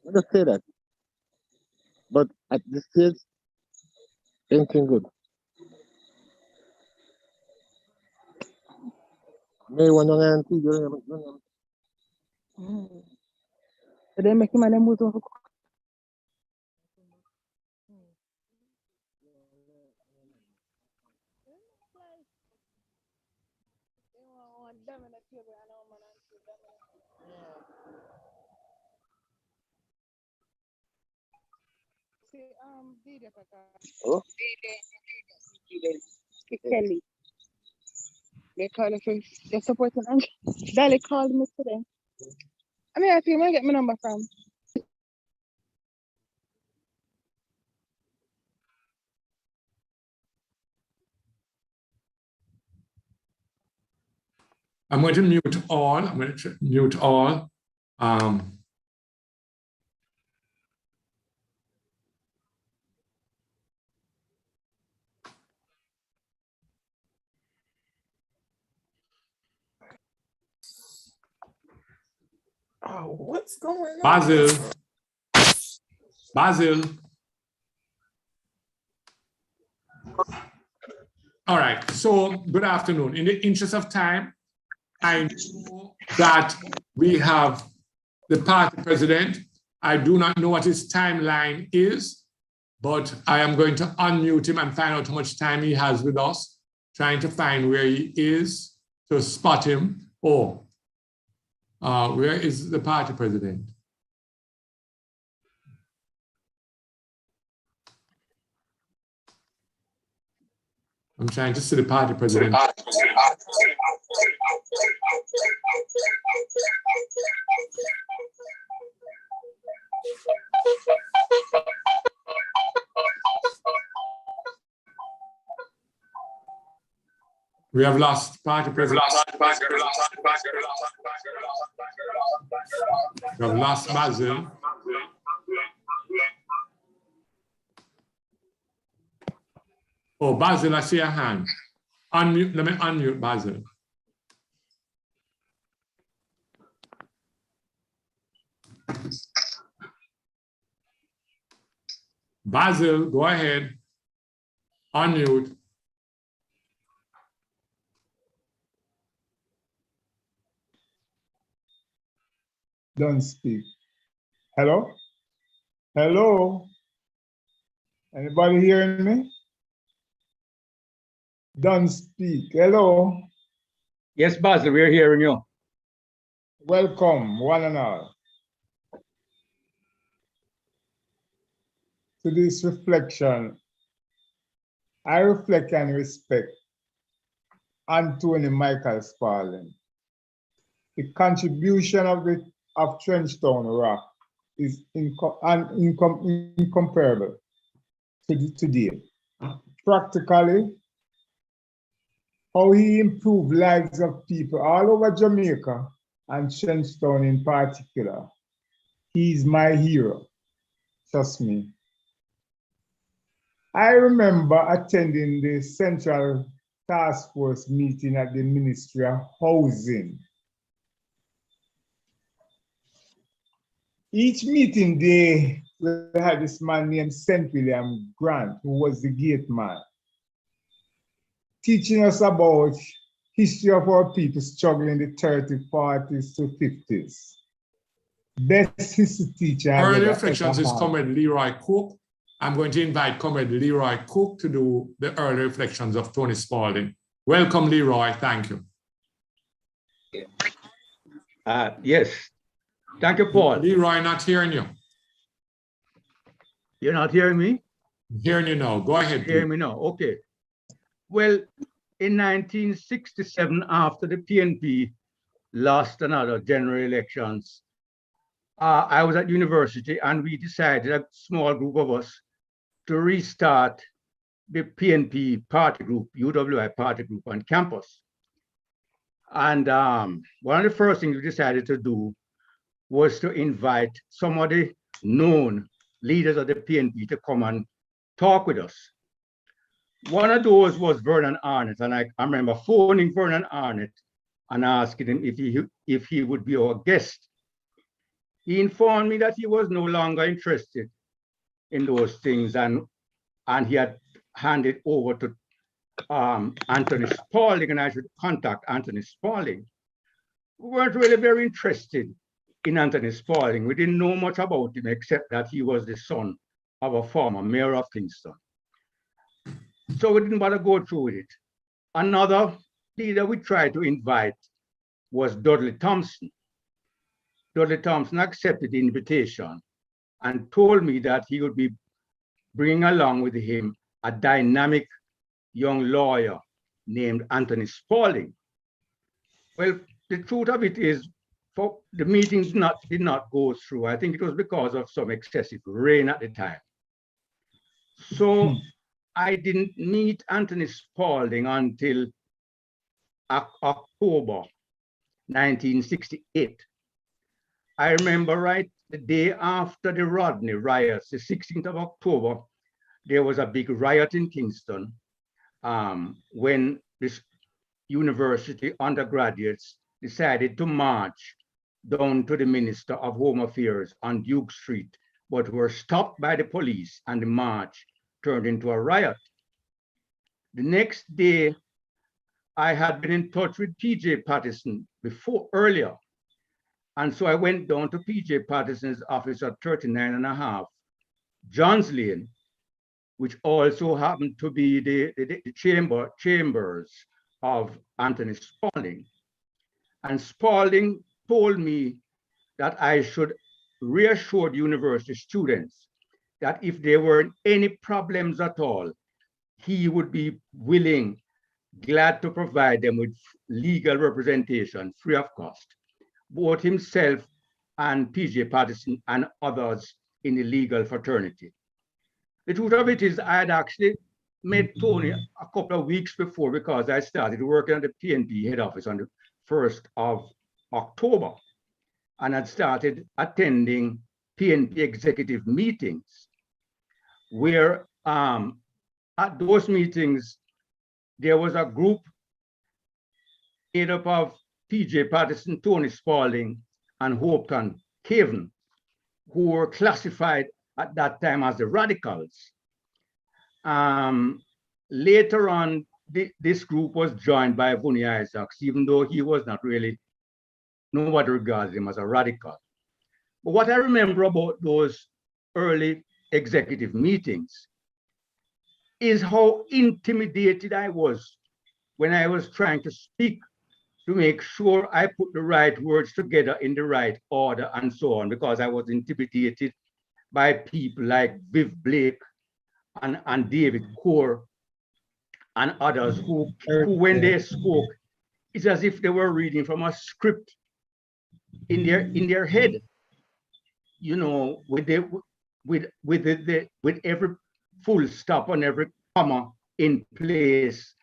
I just say that. But at this stage, anything good. May one young auntie, Mm. So they make him and them move to oh, Kelly. They call it for they're supporting Angela. Dali called me today. I mean, I think I get my number from. I'm going to mute all. I'm going to mute all. Oh, what's going on? Basil. All right, so good afternoon. In the interest of time, I know that we have the party president. I do not know what his timeline is, but I am going to unmute him and find out how much time he has with us, trying to find where he is to spot him. Oh, where is the party president? I'm trying to see the party president. We have lost party president. We have lost Basil. Oh, Basil, I see a hand. Unmute, let me unmute Basil. Basil, go ahead. Unmute. Don't speak. Hello? Hello? Anybody hearing me? Don't speak. Hello? Yes, Basil, we're hearing you. Welcome, one and all, to this reflection. I reflect and respect Anthony Michael Spaulding. The contribution of Trenchtown Rock is incomparable today. Practically, how he improved lives of people all over Jamaica and Trenchtown in particular. He's my hero, trust me. I remember attending the Central Task Force meeting at the Ministry of Housing. Each meeting day, we had this man named St. William Grant, who was the gate man, teaching us about history of our people struggling in the 30s, 40s to 50s. Best history teacher. Early reflections is Comrade Leroy Cook. I'm going to invite Comrade Leroy Cook to do the early reflections of Tony Spaulding. Welcome, Leroy. Thank you. Yes. Thank you, Paul. Leroy, not hearing you. You're not hearing me? I'm hearing you now. Go ahead. Hearing me now. Okay. Well, in 1967, after the PNP lost another general elections, I was at university and we decided, a small group of us, to restart the PNP party group, UWI party group on campus. And one of the first things we decided to do was to invite some of the known leaders of the PNP to come and talk with us. One of those was Vernon Arnott, and I remember phoning Vernon Arnott and asking him if he would be our guest. He informed me that he was no longer interested in those things, and he had handed over to Anthony Spaulding, and I should contact Anthony Spaulding. We weren't really very interested in Anthony Spaulding. We didn't know much about him except that he was the son of a former mayor of Kingston. So we didn't bother go through with it. Another leader we tried to invite was Dudley Thompson. Dudley Thompson accepted the invitation and told me that he would be bringing along with him a dynamic young lawyer named Anthony Spaulding. Well, the truth of it is, for the meeting did not go through. I think it was because of some excessive rain at the time. So I didn't meet Anthony Spaulding until October 1968. I remember right the day after the Rodney riots, the 16th of October, there was a big riot in Kingston when this university undergraduates decided to march down to the Minister of Home Affairs on Duke Street, but were stopped by the police, and the march turned into a riot. The next day, I had been in touch with P.J. Patterson earlier. And so I went down to P.J. Patterson's office at 39.5 Johns Lane, which also happened to be the chambers of Anthony Spaulding. And Spaulding told me that I should reassure the university students that if there were any problems at all, he would be glad to provide them with legal representation free of cost, both himself and P.J. Patterson and others in the legal fraternity. The truth of it is I had actually met Tony a couple of weeks before, because I started working at the PNP head office on the 1st of October, and had started attending PNP executive meetings, where at those meetings, there was a group made up of P.J. Patterson, Tony Spaulding, and Hopetoun Caven, who were classified at that time as the radicals. Later on, this group was joined by Vunny Isaacs, even though he was not really, nobody regarded him as a radical. But what I remember about those early executive meetings is how intimidated I was when I was trying to speak to make sure I put the right words together in the right order and so on, because I was intimidated by people like Viv Blake and David Core and others who when they spoke, it's as if they were reading from a script in their head, you know, with every full stop and every comma in place,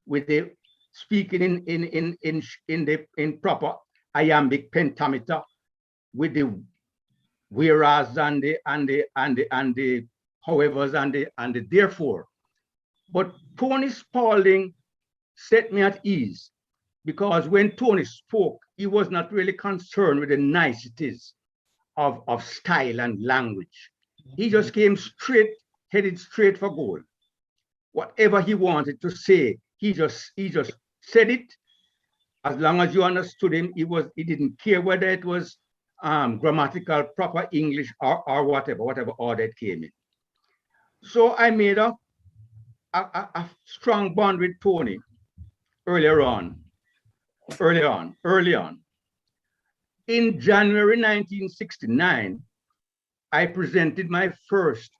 with the speaking in proper iambic pentameter, with the whereas and the howevers and the therefore. But Tony Spaulding set me at ease, because when Tony spoke, he was not really concerned with the niceties of style and language. He just came headed straight for goal. Whatever he wanted to say, he just said it. As long as you understood him, he didn't care whether it was grammatical, proper English, or whatever order it came in. So I made a strong bond with Tony early on. In January 1969, I presented my first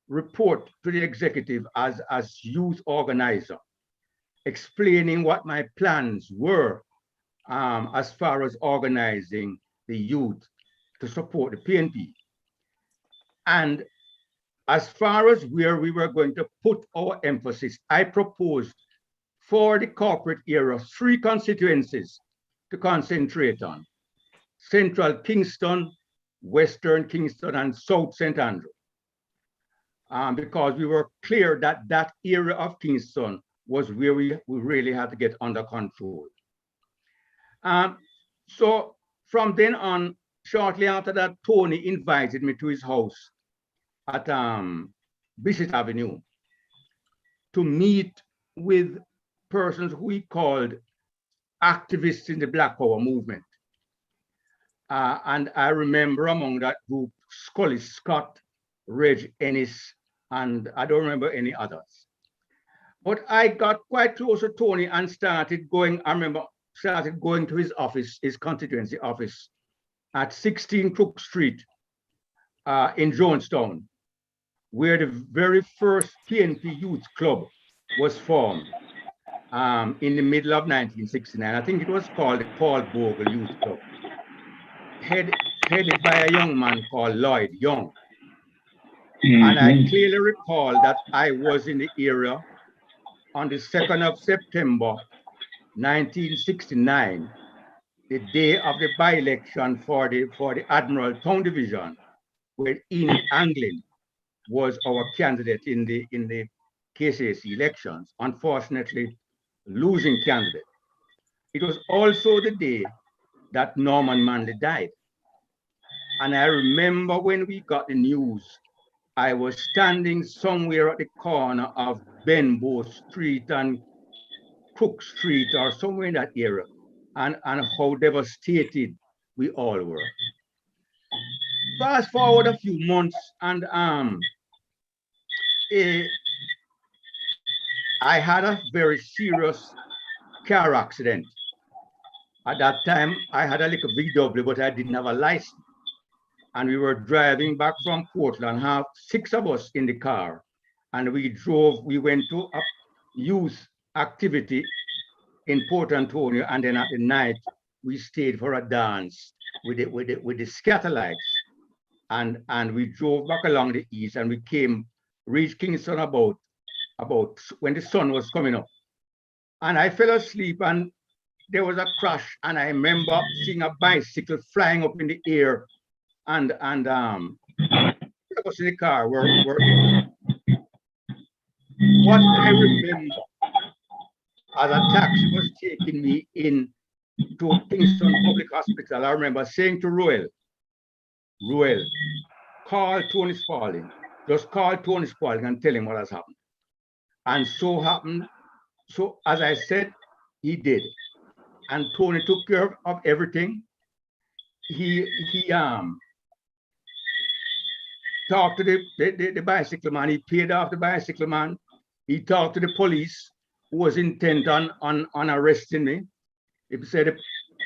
report to the executive as youth organizer, explaining what my plans were as far as organizing the youth to support the PNP. And as far as where we were going to put our emphasis, I proposed for the corporate era 3 constituencies to concentrate on: Central Kingston, Western Kingston, and South St. Andrew, because we were clear that that area of Kingston was where we really had to get under control. So from then on, shortly after that, Tony invited me to his house at Bishop Avenue to meet with persons who he called activists in the Black Power movement. And I remember among that group, Scully Scott, Reg Ennis, and I don't remember any others. But I got quite close to Tony and started going to his office, his constituency office at 16 Crook Street in Jonestown, where the very first PNP Youth Club was formed in the middle of 1969. I think it was called the Paul Bogle Youth Club, headed by a young man called Lloyd Young. And I clearly recall that I was in the area on the 2nd of September, 1969, the day of the by-election for the Admiral Town Division, where Enid Anglin was our candidate in the KCAC elections, unfortunately losing candidate. It was also the day that Norman Manley died. And I remember when we got the news, I was standing somewhere at the corner of Benbow Street and Crook Street or somewhere in that area, and how devastated we all were. Fast forward a few months, and I had a very serious car accident. At that time, I had a little VW, but I didn't have a license. And we were driving back from Portland, 6 of us in the car. And we went to a youth activity in Port Antonio. And then at the night, we stayed for a dance with the scatterlights. And we drove back along the east, and we reached Kingston about when the sun was coming up. And I fell asleep, and there was a crash, and I remember seeing a bicycle flying up in the air, and I was in the car. What I remember as a taxi was taking me in to Kingston Public Hospital, I remember saying to Ruel, call Tony Spaulding. Just call Tony Spaulding and tell him what has happened. And so happened. So as I said, he did. And Tony took care of everything. He talked to the bicycle man. He paid off the bicycle man. He talked to the police who was intent on arresting me. He said the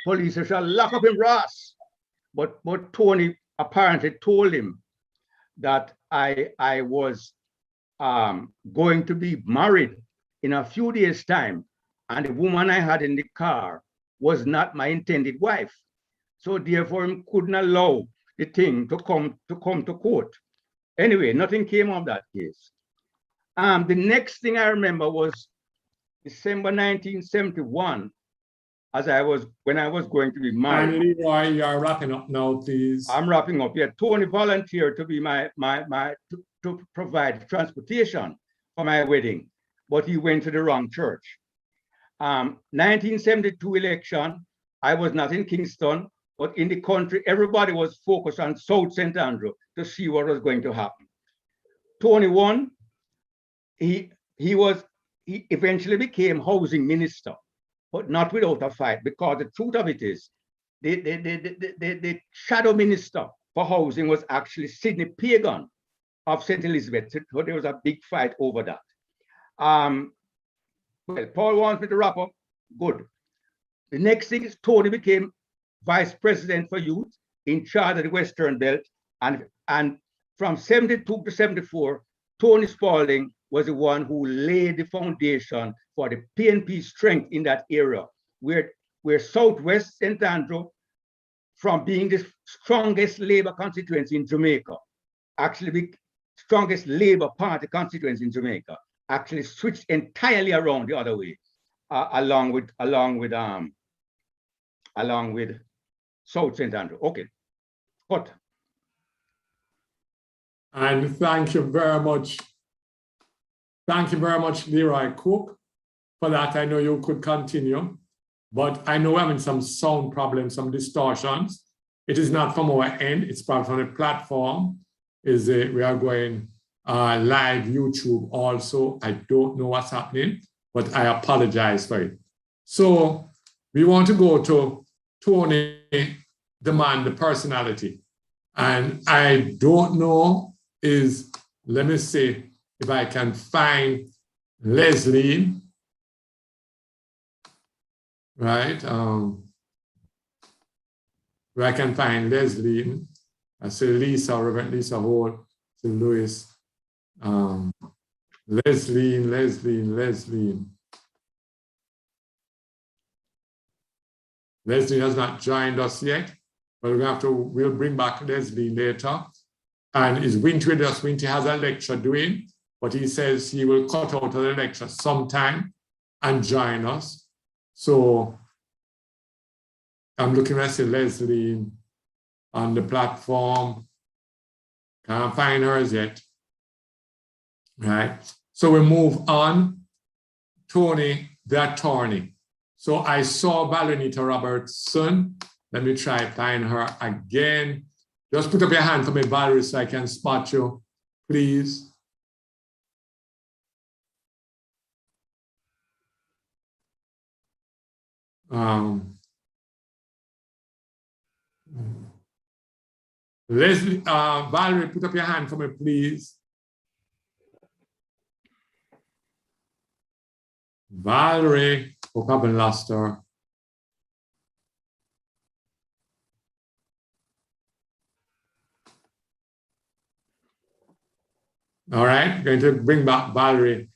police shall lock up him, Ross. But Tony apparently told him that I was going to be married in a few days' time, and the woman I had in the car was not my intended wife. So therefore, he couldn't allow the thing to come to court. Anyway, nothing came of that case. The next thing I remember was December 1971, when I was going to be married. And Leroy, you're wrapping up now, please. I'm wrapping up. Yeah, Tony volunteered to be to provide transportation for my wedding, but he went to the wrong church. 1972 election, I was not in Kingston, but in the country, everybody was focused on South St. Andrew to see what was going to happen. Tony won. He eventually became housing minister, but not without a fight, because the truth of it is, the shadow minister for housing was actually Sidney Pagan of St. Elizabeth. So there was a big fight over that. Well, Paul wants me to wrap up. Good. The next thing is Tony became vice president for youth in charge of the Western Belt. And from 72 to 74, Tony Spaulding was the one who laid the foundation for the PNP strength in that area, where Southwest St. Andrew, from being the strongest Labour constituency in Jamaica, actually the strongest Labour Party constituency in Jamaica, actually switched entirely around the other way, along with South St. Andrew. Okay, cut. And thank you very much. Thank you very much, Leroy Cook. For that, I know you could continue, but I know we're having some sound problems, some distortions. it is not from our end, it's probably from the platform. We are going live YouTube also. I don't know what's happening, but I apologize for it. So we want to go to Tony, the man, the personality. And I don't know let me see if I can find Leslie, right? Where I can find Leslie. I say Lisa, Reverend Lisa Hall, St. Louis. Leslie. Leslie has not joined us yet, but we'll bring back Leslie later. And is Winty with us? Winty has a lecture doing, but he says he will cut out of the lecture sometime and join us. So I'm looking at Leslie on the platform. Can't find hers yet. Right. So we move on. Tony, the attorney. So I saw Valenita Robertson. Let me try find her again. Just put up your hand for me, Valerie, so I can spot you, please. Leslie, Valerie, put up your hand for me, please. Valerie, hope I haven't lost her. All right, going to bring back Valerie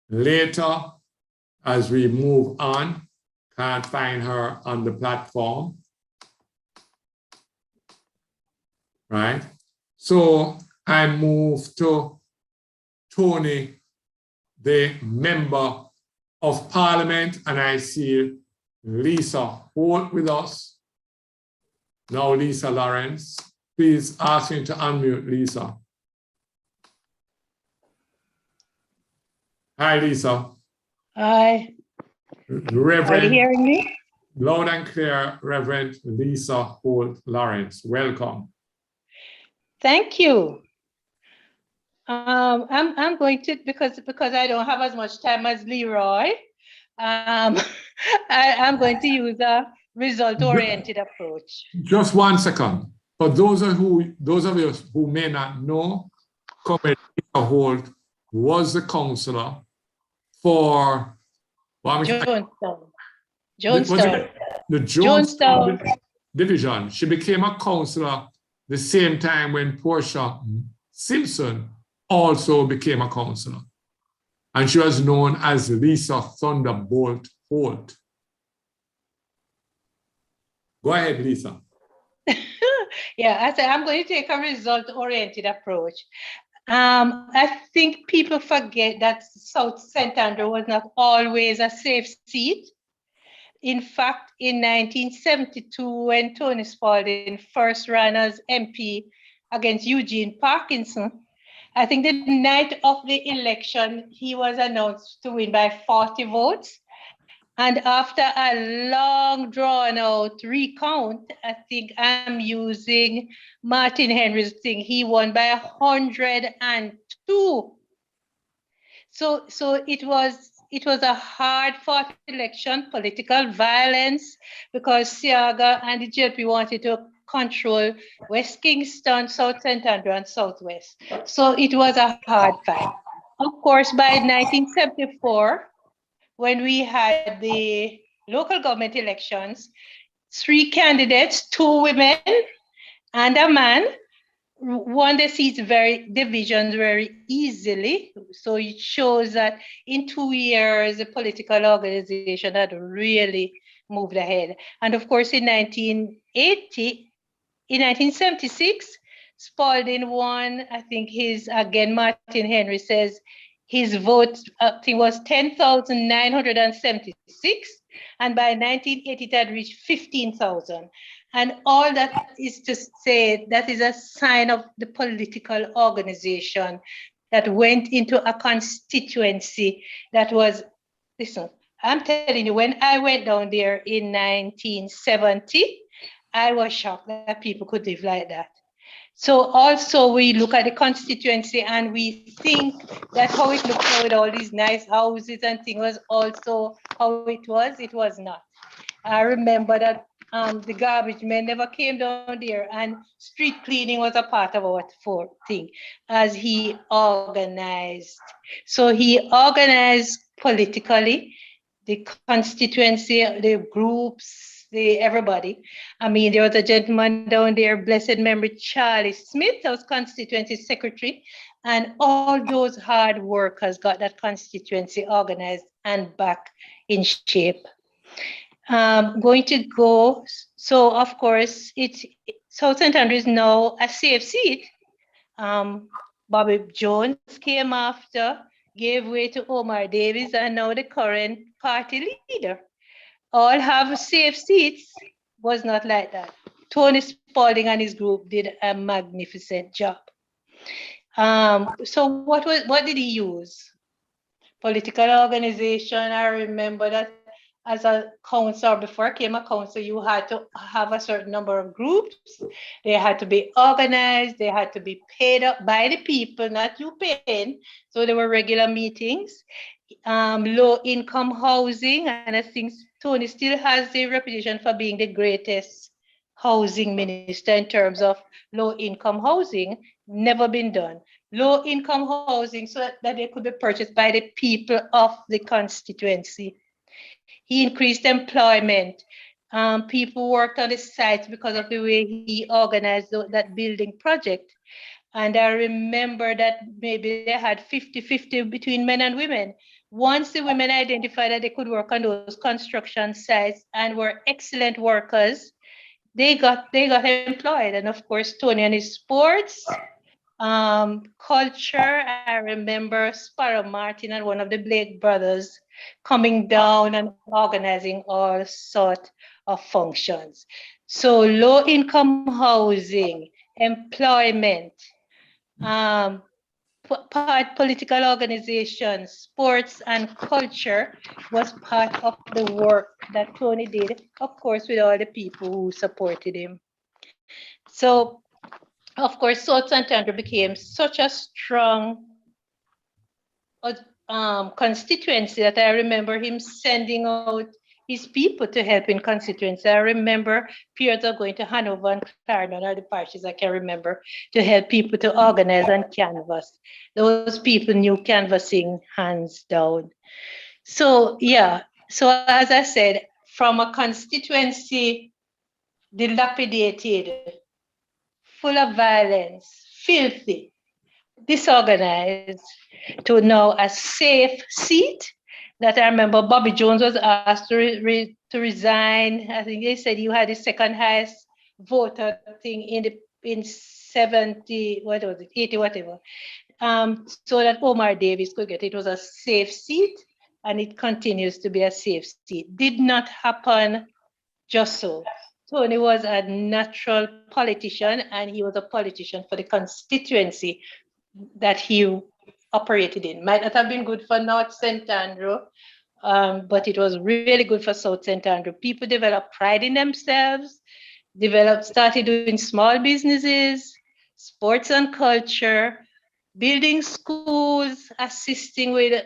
later as we move on. Can't find her on the platform. Right? So I move to Tony, the member of Parliament, and I see Lisa Holt with us. Now, Lisa Lawrence, please ask you to unmute, Lisa. Hi, Lisa. Hi. Reverend, Are you hearing me? loud and clear, Reverend Lisa Holt Lawrence. Welcome. Thank you. I'm going to, because I don't have as much time as Leroy, I'm going to use a result-oriented approach. Just 1 second. For those of us who may not know, Comrade Lisa Holt was the counselor for Jonestown. The Jonestown division. She became a counselor the same time when Portia Simpson also became a counselor. And she was known as Lisa Thunderbolt Holt. Go ahead, Lisa. Yeah, I said I'm going to take a result-oriented approach. I think people forget that South St. Andrew was not always a safe seat. In fact, in 1972, when Tony Spaulding first ran as MP against Eugene Parkinson, I think the night of the election, he was announced to win by 40 votes. And after a long drawn out recount, I think I'm using Martin Henry's thing, he won by 102. So it was a hard fought election, political violence, because Siaga and the JP wanted to control West Kingston, South St. Andrew, and Southwest. So it was a hard fight. Of course, by 1974, when we had the local government elections, 3 candidates, 2 women and a man, won the seats divisions very easily. So it shows that in 2 years, the political organization had really moved ahead. And of course, in 1976, Spaulding won. I think Martin Henry says his vote, I think, was 10,976. And by 1980, it had reached 15,000. And all that is to say that is a sign of the political organization that went into a constituency that was, listen, I'm telling you, when I went down there in 1970, I was shocked that people could live like that. So also we look at the constituency and we think that how it looked now with all these nice houses and things was also how it was. It was not. I remember that the garbage men never came down there, and street cleaning was a part of our thing as he organized. So he organized politically the constituency, the groups, the everybody. I mean, there was a gentleman down there, blessed memory, Charlie Smith, that was constituency secretary, and all those hard workers got that constituency organized and back in shape. Going to go. So of course, it's South St. Andrews now a safe seat. Bobby Jones came after, gave way to Omar Davis, and now the current party leader. All have safe seats. Was not like that. Tony Spaulding and his group did a magnificent job. So what did he use? Political organization. I remember that as a council, before I came a council, you had to have a certain number of groups. They had to be organized. They had to be paid up by the people, not you paying. So there were regular meetings. Low income housing, and I think Tony still has the reputation for being the greatest housing minister in terms of low income housing. Never been done. Low income housing so that they could be purchased by the people of the constituency. He increased employment. People worked on the sites because of the way he organized that building project. And I remember that maybe they had 50-50 between men and women. Once the women identified that they could work on those construction sites and were excellent workers, they got employed. And of course, Tony and his sports, culture. I remember Sparrow Martin and one of the Blake brothers coming down and organizing all sorts of functions. So low income housing, employment, political organizations, sports and culture was part of the work that Tony did, of course, with all the people who supported him. So, of course, South St. Andrew became such a strong constituency that I remember him sending out his people to help in constituency. I remember periods of going to Hanover and Clarendon, or the parishes I can remember, to help people to organize and canvass. Those people knew canvassing hands down. So yeah, so as I said, from a constituency dilapidated, full of violence, filthy, disorganized, to now a safe seat that I remember Bobby Jones was asked to resign. I think they said you had the second highest voter thing in 70, what was it, 80, whatever. So that Omar Davis could get it. It was a safe seat, and it continues to be a safe seat. Did not happen just so. Tony was a natural politician, and he was a politician for the constituency that he operated in. Might not have been good for North St. Andrew, but it was really good for South St. Andrew. People developed pride in themselves, started doing small businesses, sports and culture, building schools, assisting with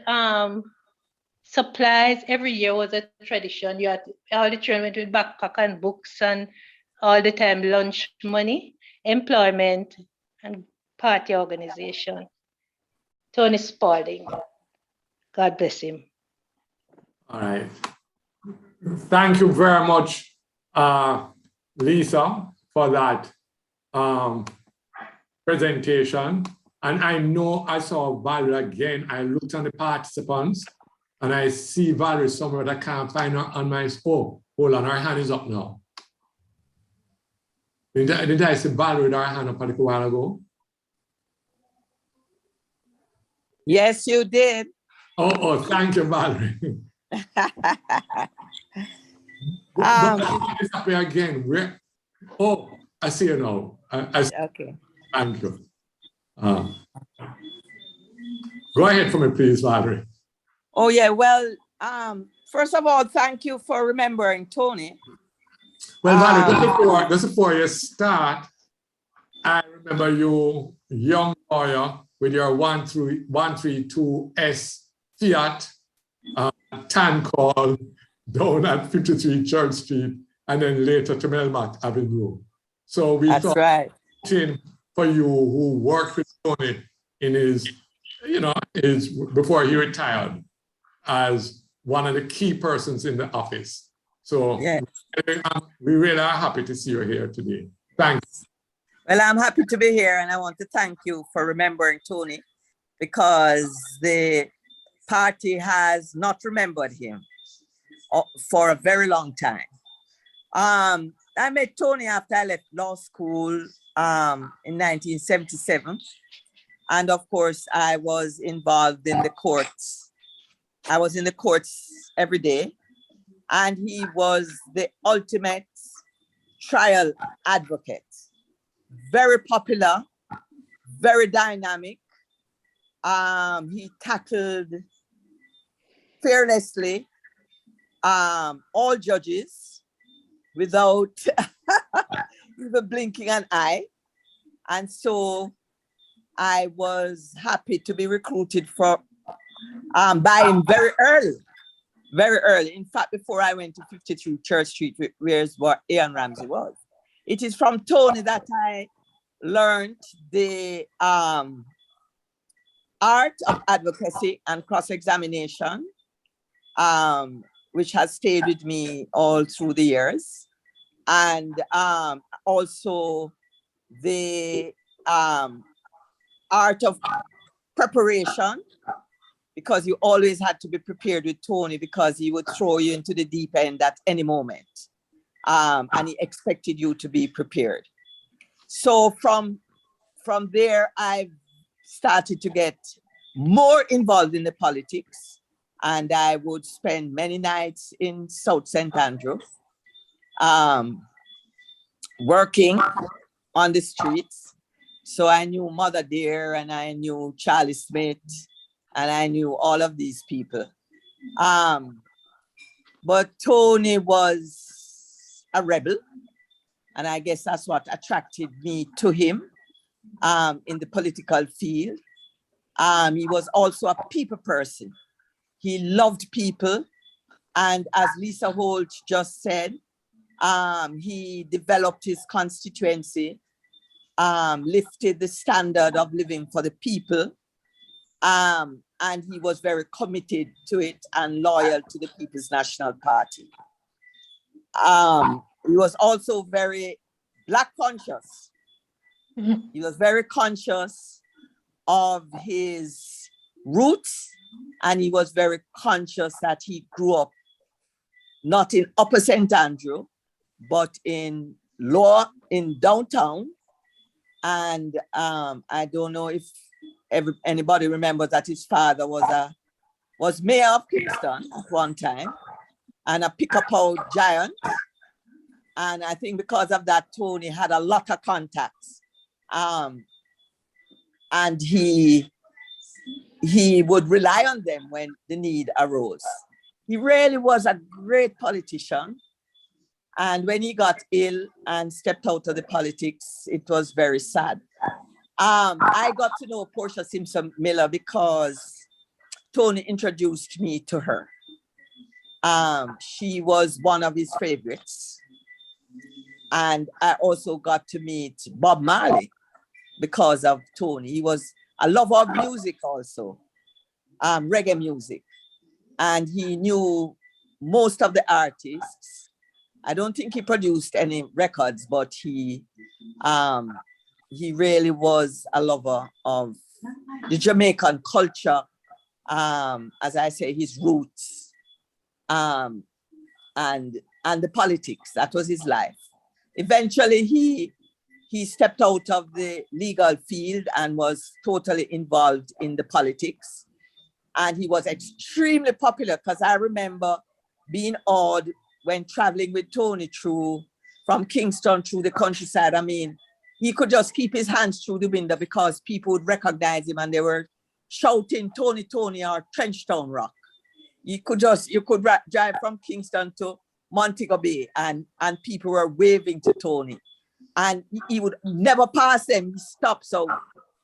supplies. Every year was a tradition. You had all the children went with backpack and books and all the time lunch money, employment, and party organization. Tony Spaulding. God bless him. All right. Thank you very much, Lisa, for that presentation. And I know I saw Valerie again. I looked on the participants and I see Valerie somewhere that I can't find her on my hold on, her hand is up now. Did I see Valerie with her hand up a little while ago? Yes, you did. Oh, thank you, Valerie. Disappear again. Where? Oh, I see you now. Okay. Thank you. Go ahead for me, please, Valerie. Oh, yeah. Well, first of all, thank you for remembering Tony. Well, Valerie, just before you start, I remember you, young lawyer, with your 132S Fiat tan call down at 53 Church Street and then later to Melmac Avenue. So we That's thought right. for you who worked with Tony in his, before he retired, as one of the key persons in the office. So Yeah. we really are happy to see you here today. Thanks. Well, I'm happy to be here, and I want to thank you for remembering Tony, because the party has not remembered him for a very long time. I met Tony after I left law school in 1977. And of course, I was involved in the courts. I was in the courts every day. And he was the ultimate trial advocate. Very popular, very dynamic. He tackled fearlessly all judges without even blinking an eye. And so I was happy to be recruited by him very early. In fact, before I went to 53 Church Street, where Ian Ramsey was. It is from Tony that I learned the art of advocacy and cross-examination, which has stayed with me all through the years. And also the art of preparation, because you always had to be prepared with Tony, because he would throw you into the deep end at any moment. And he expected you to be prepared. So from there, I started to get more involved in the politics, and I would spend many nights in South St. Andrew, working on the streets. So I knew Mother Dear, and I knew Charlie Smith, and I knew all of these people. But Tony was a rebel, and I guess that's what attracted me to him in the political field. He was also a people person. He loved people, and as Lisa Holt just said, he developed his constituency, lifted the standard of living for the people, and he was very committed to it and loyal to the People's National Party. He was also very Black conscious. He was very conscious of his roots, and he was very conscious that he grew up not in Upper St. Andrew, but in downtown. And I don't know if anybody remembers that his father was mayor of Kingston at one time, and a pick-up-out giant. And I think because of that, Tony had a lot of contacts. And he would rely on them when the need arose. He really was a great politician. And when he got ill and stepped out of the politics, it was very sad. I got to know Portia Simpson Miller because Tony introduced me to her. She was one of his favorites. And I also got to meet Bob Marley because of Tony. He was a lover of music also, reggae music. And he knew most of the artists. I don't think he produced any records, but he really was a lover of the Jamaican culture, as I say, his roots, and the politics. That was his life. Eventually, he stepped out of the legal field and was totally involved in the politics. And he was extremely popular, because I remember being awed when traveling with Tony from Kingston through the countryside. I mean, he could just keep his hands through the window because people would recognize him and they were shouting, "Tony, Tony," or "Trenchtown Rock." You could drive from Kingston to Montego Bay, and people were waving to Tony. And he would never pass them, he stopped. So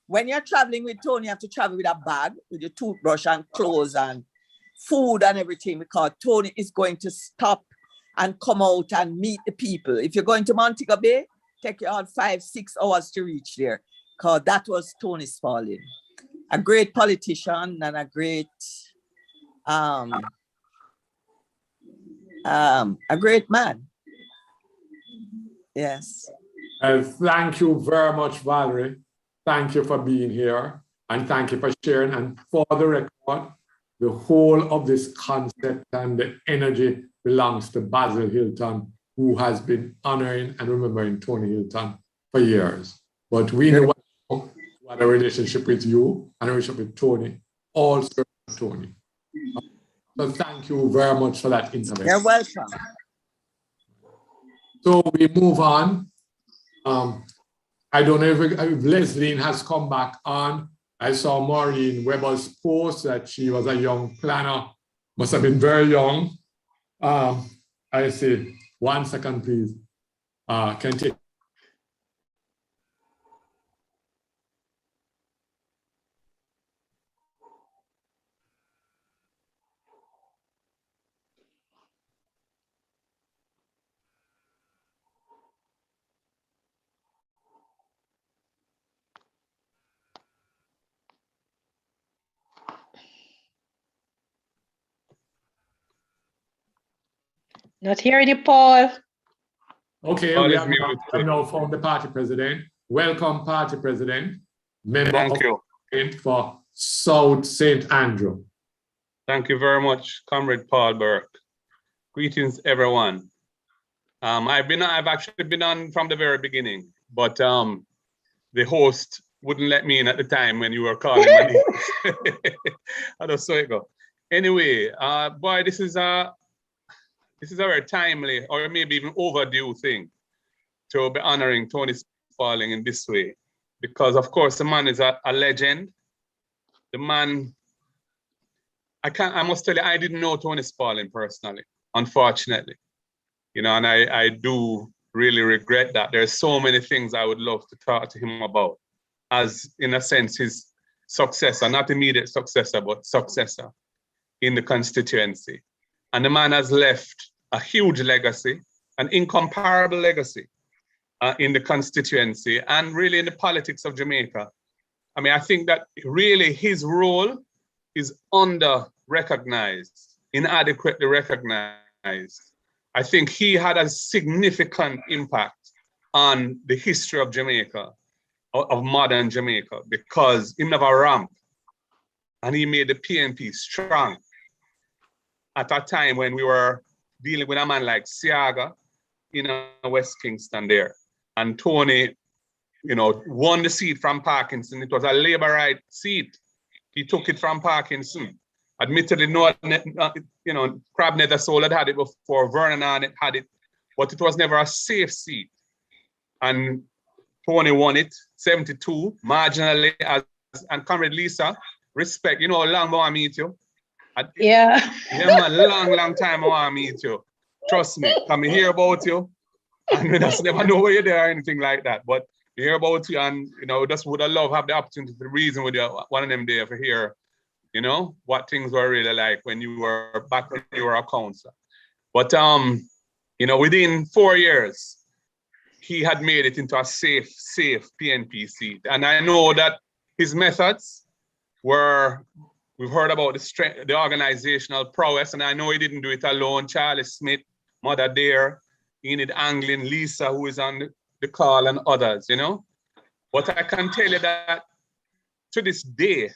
when you're traveling with Tony, you have to travel with a bag, with your toothbrush and clothes and food and everything, because Tony is going to stop and come out and meet the people. If you're going to Montego Bay, take you all 5-6 hours to reach there, because that was Tony Spaulding. A great politician and a great man. Yes. Thank you very much, Valerie. Thank you for being here, and thank you for sharing. And for the record, the whole of this concept and the energy belongs to Basil Hilton, who has been honoring and remembering Tony Hilton for years. But we know what a relationship with you and a relationship with Tony, also Tony. So thank you very much for that intervention. You're welcome. So we move on. I don't know if Leslie has come back on. I saw Maureen Weber's post that she was a young planner, must have been very young. I say, 1 second, please. Can take. Not hearing you, Paul. Okay, we have now found the party president. Welcome, party president. Member of Parliament for South St. Andrew. Thank you very much, Comrade Paul Burke. Greetings, everyone. I've actually been on from the very beginning, but the host wouldn't let me in at the time when you were calling my name. I just saw it go. Anyway, boy, this is a very timely or maybe even overdue thing to be honoring Tony Spaulding in this way, because of course the man is a legend. The man, I must tell you, I didn't know Tony Spaulding personally, unfortunately. You know, and I do really regret that. There's so many things I would love to talk to him about, as in a sense his successor, not immediate successor, but successor in the constituency. And the man has left a huge legacy, an incomparable legacy in the constituency and really in the politics of Jamaica. I mean, I think that really his role is under-recognized, inadequately recognized. I think he had a significant impact on the history of Jamaica, of modern Jamaica, because he never ramped and he made the PNP strong at a time when we were dealing with a man like Siaga in West Kingston there. And Tony, you know, won the seat from Parkinson. It was a Labour right seat. He took it from Parkinson. Admittedly, no, you know, Crabnet Soul had it before, Vernon Arnett had it, but it was never a safe seat. And Tony won it, 72, marginally, and Comrade Lisa, respect, you know how long I want to meet you? Yeah. Yeah, man, long time I want to meet you. Trust me, come hear about you, and we just never know where you're there or anything like that, but hear about you, and, you know, just would have loved to have the opportunity to reason with you one of them there for hear, you know, what things were really like when you were back when you were a councillor. But, you know, within 4 years, he had made it into a safe PNP seat. And I know that his methods were, we've heard about the strength, the organizational prowess, and I know he didn't do it alone. Charlie Smith, Mother Dare, Enid Anglin, Lisa, who is on the call, and others, you know. But I can tell you that to this day,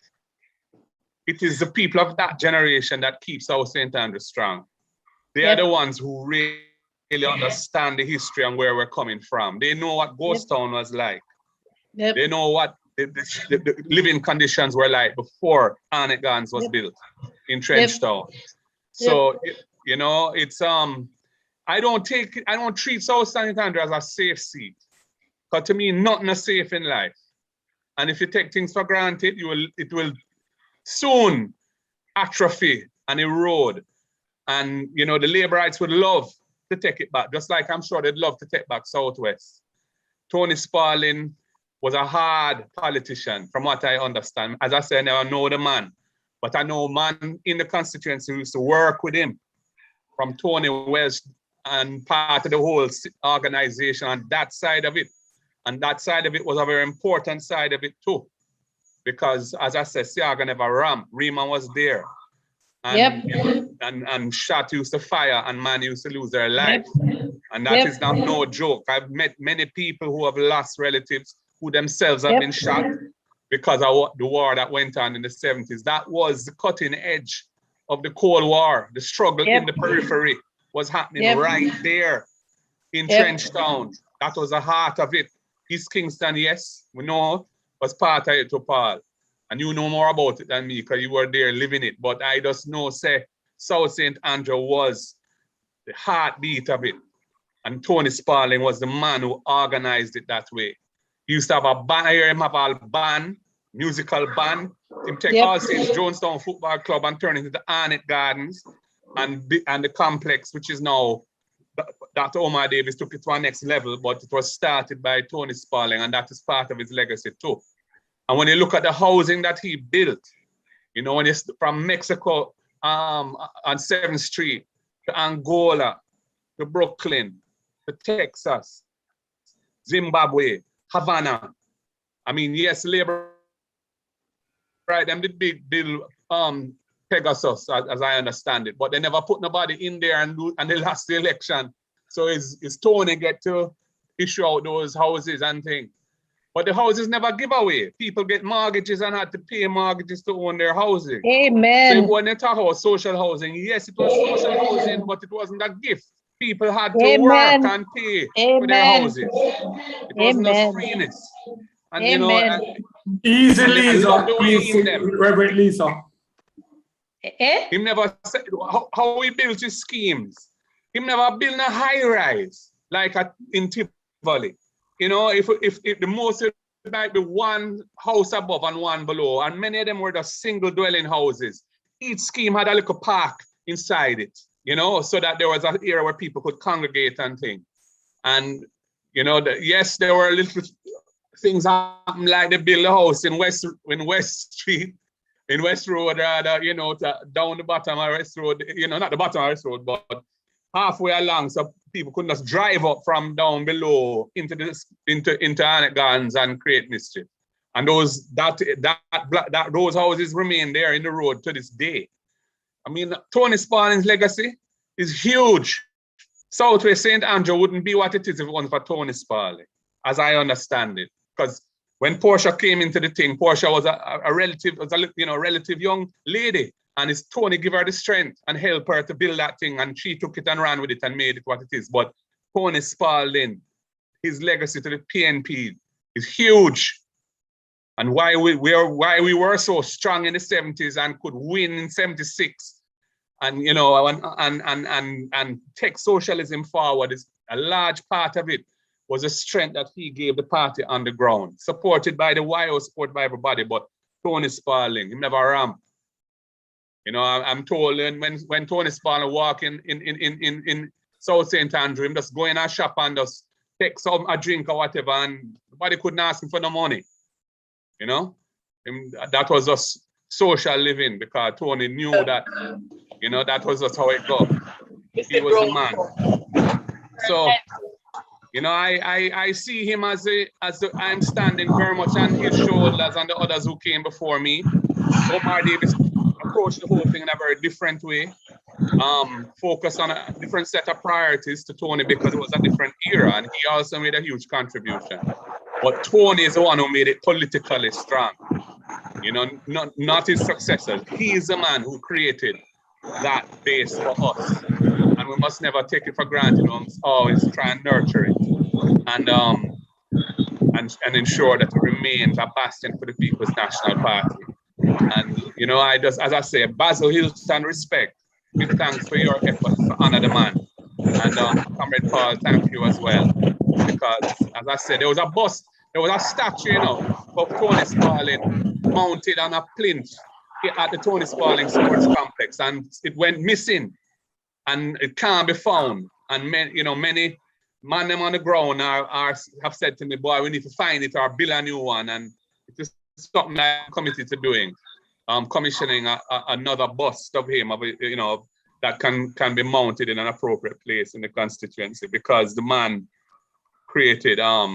it is the people of that generation that keeps South St. Andrew strong. They are the ones who really understand the history and where we're coming from. They know what Ghost Town was like. They know what the living conditions were like before Arnett Gardens was built in Trenchtown. So, you know, it's, I don't treat South St. Andrew as a safe seat. Because to me, nothing is safe in life. And if you take things for granted, it will soon atrophy and erode. And, you know, the Labourites would love to take it back, just like I'm sure they'd love to take back Southwest. Tony Spaulding was a hard politician, from what I understand. As I said, I never know the man, but I know a man in the constituency who used to work with him, from Tony West and part of the whole organization on that side of it. And that side of it was a very important side of it too. Because as I said, Siaga never rammed. Riemann was there. And, you know, and shot used to fire and man used to lose their life. And that is not no joke. I've met many people who have lost relatives who themselves have been shot because of the war that went on in the 70s. That was the cutting edge of the Cold War. The struggle in the periphery was happening right there in Trenchtown. That was the heart of it. East Kingston, yes, we know, was part of it to Paul. And you know more about it than me because you were there living it. But I just know, say, South St. Andrew was the heartbeat of it. And Tony Spaulding was the man who organized it that way. He used to have a band, I hear him have a band, musical band. Him take all St. Jonestown Football Club and turn it into the Arnett Gardens and the complex, which is now, Dr. Omar Davis took it to our next level, but it was started by Tony Spaulding, and that is part of his legacy too. And when you look at the housing that he built, you know, when it's from Mexico on 7th Street to Angola, to Brooklyn, to Texas, Zimbabwe, Havana. I mean, yes, labor, right, them did big deal Pegasus, as I understand it, but they never put nobody in there and they lost the election. So is Tony get to issue out those houses and things. But the houses never give away. People get mortgages and had to pay mortgages to own their houses. Amen. So when they talk about social housing, yes, it was social housing, but it wasn't a gift. People had to work and pay for their houses. It wasn't a freeness. And you know, easy, and I love the way Lisa, in them. Reverend Lisa. He never said how he built his schemes. He never built a high rise like in Tivoli. You know, if the most might be one house above and one below, and many of them were just single dwelling houses. Each scheme had a little park inside it, you know, so that there was an area where people could congregate and things. And, you know, yes, there were little things happen like they built a house in West Street, in West Road, you know, down the bottom of West Road, you know, not the bottom of West Road, but halfway along, so people couldn't just drive up from down below into Arnett Gardens and create mischief. And those houses remain there in the road to this day. I mean, Tony Spaulding's legacy is huge. Southwest St. Andrew wouldn't be what it is if it wasn't for Tony Spaulding, as I understand it. Because when Portia came into the thing, Portia was a relative young lady. And it's Tony give her the strength and help her to build that thing. And she took it and ran with it and made it what it is. But Tony Spaulding, his legacy to the PNP is huge. And why we were so strong in the 70s and could win in 76 and, you know, and take socialism forward, is a large part of it was a strength that he gave the party on the ground, supported by the YO, supported by everybody, but Tony Spaulding, he never ramped. You know, I'm told when Tony Spaulding walk in South St. Andrew, him just go in a shop and just take a drink or whatever, and nobody couldn't ask him for no money. You know, that was just social living because Tony knew that, you know, that was just how it go. He was the man. So, you know, I see him as I'm standing very much on his shoulders and the others who came before me. Omar Davis approached the whole thing in a very different way. Focused on a different set of priorities to Tony because it was a different era, and he also made a huge contribution. But Tony is the one who made it politically strong. You know, not his successors. He is the man who created that base for us, and we must never take it for granted. We must always try and nurture it, and ensure that it remains a bastion for the People's National Party. And you know, as I say, Basil Hillston, respect. Give thanks for your efforts to honor the man. And Comrade Paul, thank you as well. Because as I said, there was a statue, you know, of Tony Spaulding mounted on a plinth at the Tony Spaulding Sports Complex, and it went missing and it can't be found. And many man them on the ground have said to me, boy, we need to find it or build a new one. And it is something I'm committed to doing. Commissioning another bust of him, that can be mounted in an appropriate place in the constituency, because the man created a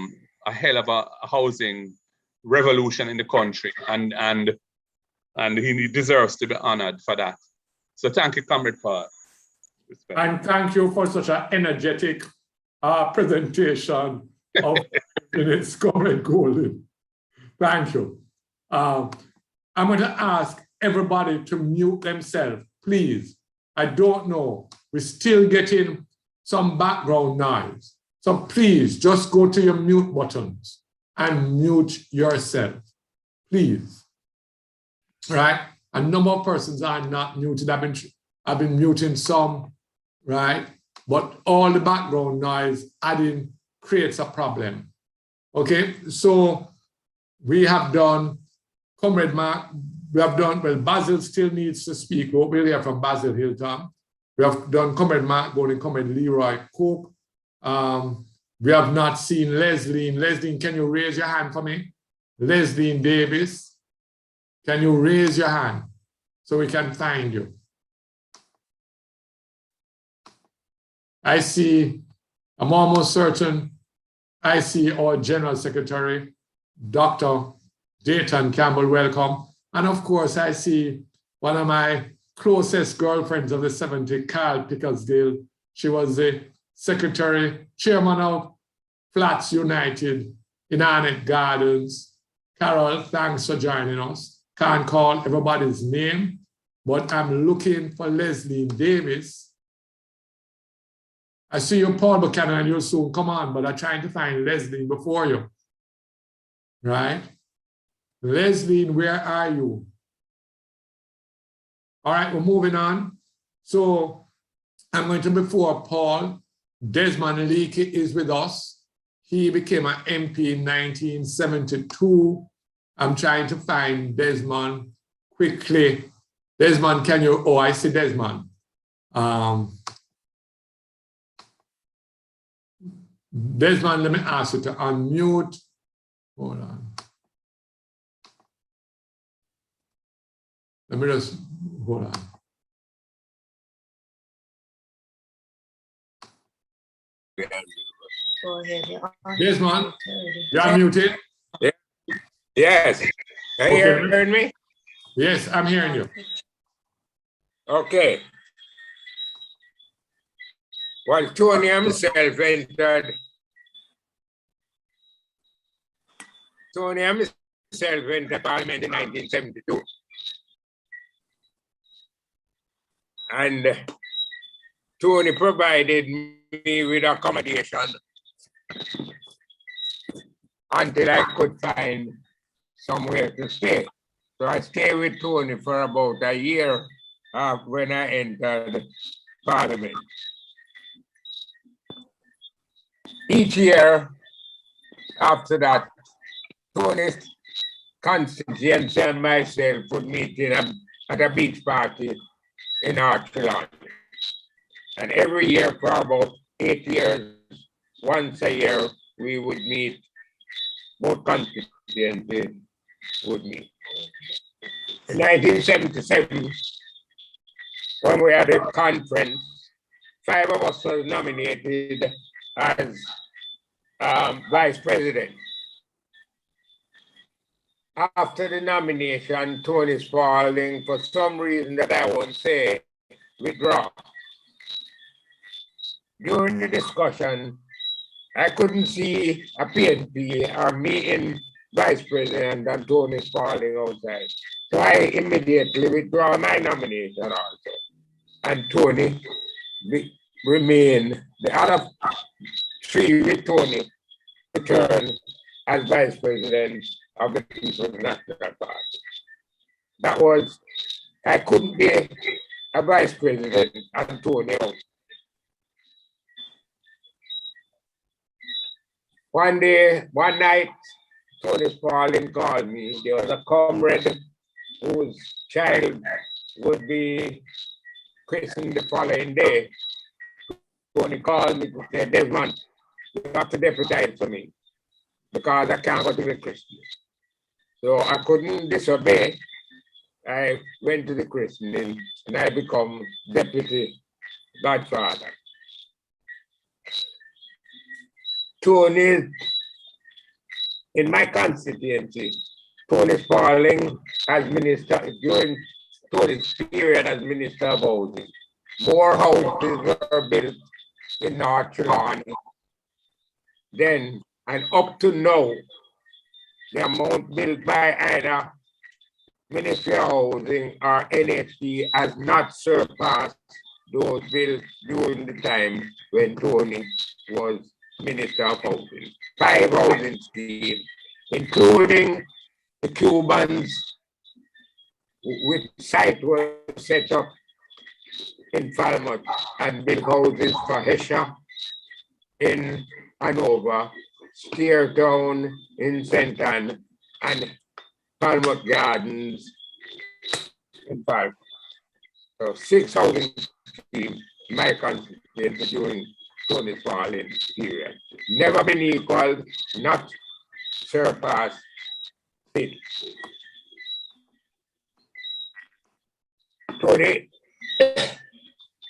hell of a housing revolution in the country, and he deserves to be honored for that. So thank you, Comrade Paul. And thank you for such an energetic presentation of its Comrade Golden. Thank you. I'm going to ask everybody to mute themselves, please. I don't know. We're still getting some background noise. So please just go to your mute buttons and mute yourself, please. Right? A number of persons are not muted. I've been muting some, right? But all the background noise adding creates a problem. Okay, so we have done Comrade Mark, we have done, well, Basil still needs to speak. We'll hear from Basil Hilton. We have done Comrade Mark Golden, Comrade Leroy Cook. We have not seen Leslie. Leslie, can you raise your hand for me? Leslie Davis, can you raise your hand so we can find you? I see, I'm almost certain, I see our General Secretary, Dr. Dayton Campbell, welcome. And of course, I see one of my closest girlfriends of the 70s, Carl Pickersgill. She was the secretary, chairman of Flats United in Arnett Gardens. Carol, thanks for joining us. Can't call everybody's name, but I'm looking for Leslie Davis. I see you, Paul Buchanan, and you'll soon come on, but I'm trying to find Leslie before you. Right? Leslie, where are you? All right, we're moving on. So I'm going to, before Paul, Desmond Leakey is with us. He became an MP in 1972. I'm trying to find Desmond quickly. Desmond, can you, oh, I see Desmond. Desmond, let me ask you to unmute. Hold on. Let me just, hold on. Desmond, you're unmuted? Yeah. Yes. Can you hear me? Yes, I'm hearing you. Okay. Well, Tony himself entered. Tony himself entered Parliament in 1972. And Tony provided me with accommodation until I could find somewhere to stay. So I stayed with Tony for about a year when I entered Parliament. Each year after that, Tony's constituency and myself would meet at a beach party in Archelawn. And every year for about 8 years, once a year, we would meet, both constituencies would meet. In 1977, when we had a conference, 5 of us were nominated as vice president. After the nomination, Tony Spaulding, for some reason that I won't say, withdraw. During the discussion, I couldn't see a PNP or me in vice president and Tony Spaulding outside. So I immediately withdraw my nomination also. And Tony remained, the other 3 with Tony returned as vice president of the People's National Party. That was, I couldn't be a vice president and Tony out. One day, one night, Tony Spaulding called me. There was a comrade whose child would be christened the following day. Tony called me to say, Desmond, you have to deputize for me because I can't go to the christening. So I couldn't disobey. I went to the christening and I become deputy godfather. Tony, in my constituency, Tony Spaulding as minister, during Tony's period as Minister of Housing, more houses were built in North Trelawney. Then, and up to now, the amount built by either Ministry of Housing or NHD has not surpassed those built during the time when Tony was Minister of Housing. 5 housing schemes, including the Cubans, which site was set up in Falmouth and built houses for Hesha in Hanover, Steertown in St. Anne, and Falmouth Gardens in Falmouth. So 6 housing schemes, my constituency during Tony Spaulding period. Never been equal, not surpassed it. Tony,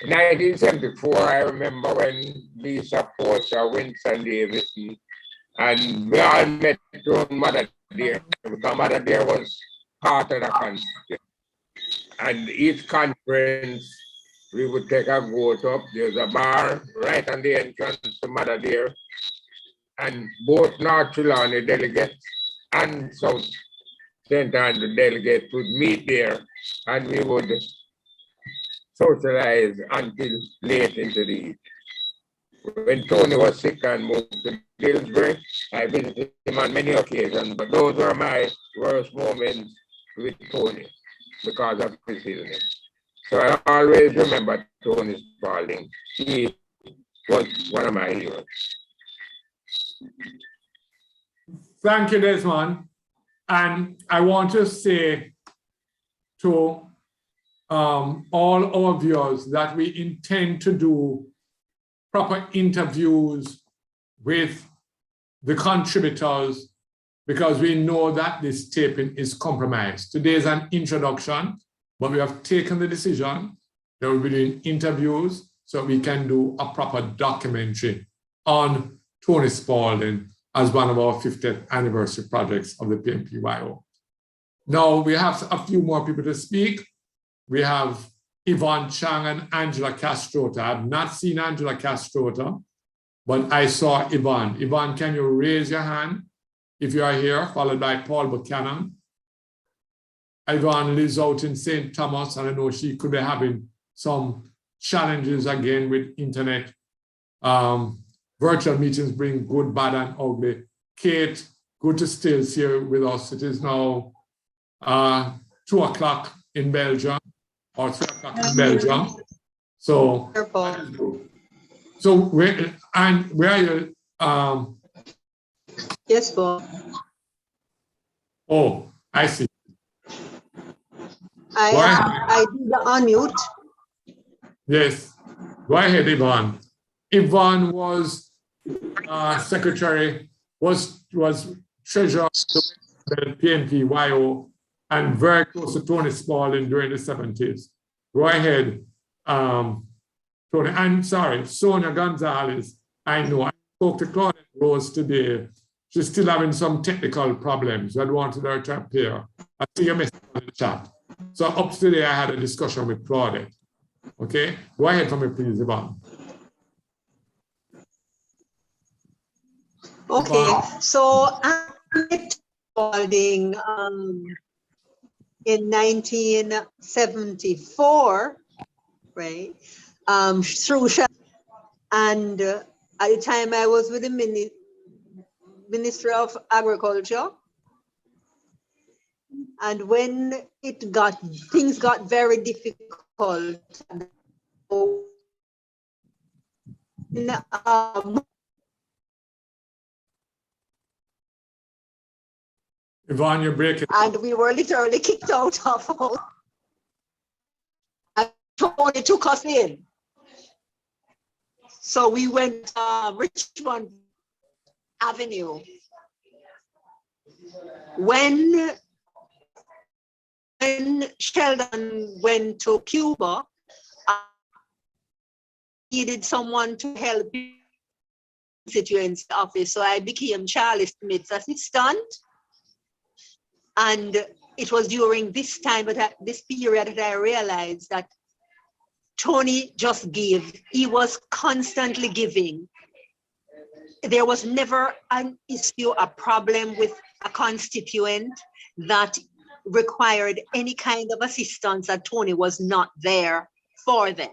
1974, I remember when Lisa Porter, Winston Davison, and we all met on Mother Dear, because Mother Dear was part of the constituency. And each conference, we would take a vote up. There's a bar right on the entrance to Mother Dear, and both North Trelawney delegates and South St. Andrew delegates would meet there, and we would socialize until late into the evening. When Tony was sick and moved to Dillsbury, I visited him on many occasions, but those were my worst moments with Tony because of his illness. So I always remember Tony Spaulding. He was one of my heroes. Thank you, Desmond. And I want to say to all our viewers that we intend to do proper interviews with the contributors because we know that this taping is compromised. Today is an introduction, but we have taken the decision that we'll be doing interviews so we can do a proper documentary on Tony Spaulding as one of our 50th anniversary projects of the PNPYO. Now we have a few more people to speak. We have Yvonne Chang and Angela Castrota. I have not seen Angela Castrota, but I saw Yvonne. Yvonne, can you raise your hand if you are here, followed by Paul Buchanan? Yvonne lives out in St. Thomas, and I know she could be having some challenges again with internet. Virtual meetings bring good, bad, and ugly. Kate, good to still here with us. It is now 2 o'clock in Belgium, or 3 o'clock in Belgium. So, where are you? Yes, Paul. Oh, I see. I did the unmute. Yes, go ahead, Yvonne. Yvonne was secretary, was treasurer of the PNPYO and very close to Tony Spaulding during the 70s. Go ahead, Tony. I'm sorry, Sonia Gonzalez. I know. I spoke to Claudette Rose today. She's still having some technical problems. I wanted her to appear. I see your message in the chat. So up to today, I had a discussion with Claudette. Okay, go ahead for me, please, Yvonne. Okay, so I met Spaulding in 1974, right? Through and at the time I was with the Ministry of Agriculture, and when things got very difficult. Yvonne, you're breaking. And we were literally kicked out of our, and Tony took us in. So we went Richmond Avenue. When Sheldon went to Cuba, I needed someone to help constituency office. So I became Charlie Smith's assistant. And it was during this time, this period, that I realized that Tony just gave. He was constantly giving. There was never an issue, a problem with a constituent that required any kind of assistance that Tony was not there for them.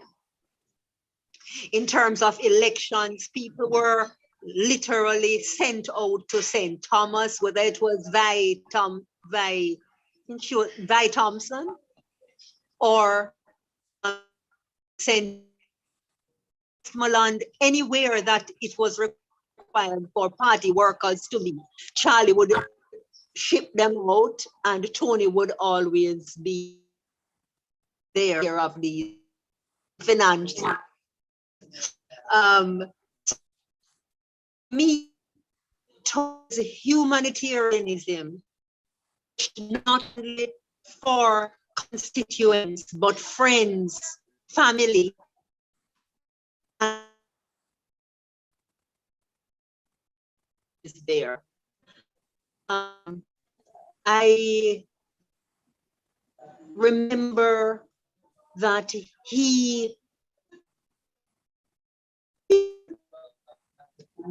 In terms of elections, people were literally sent out to St. Thomas, whether it was Vi Thompson or St. Moland, anywhere that it was required for party workers to be. Charlie would ship them out, and Tony would always be there of the finance. Me, towards humanitarianism, not only for constituents, but friends, family. Is there. I remember that he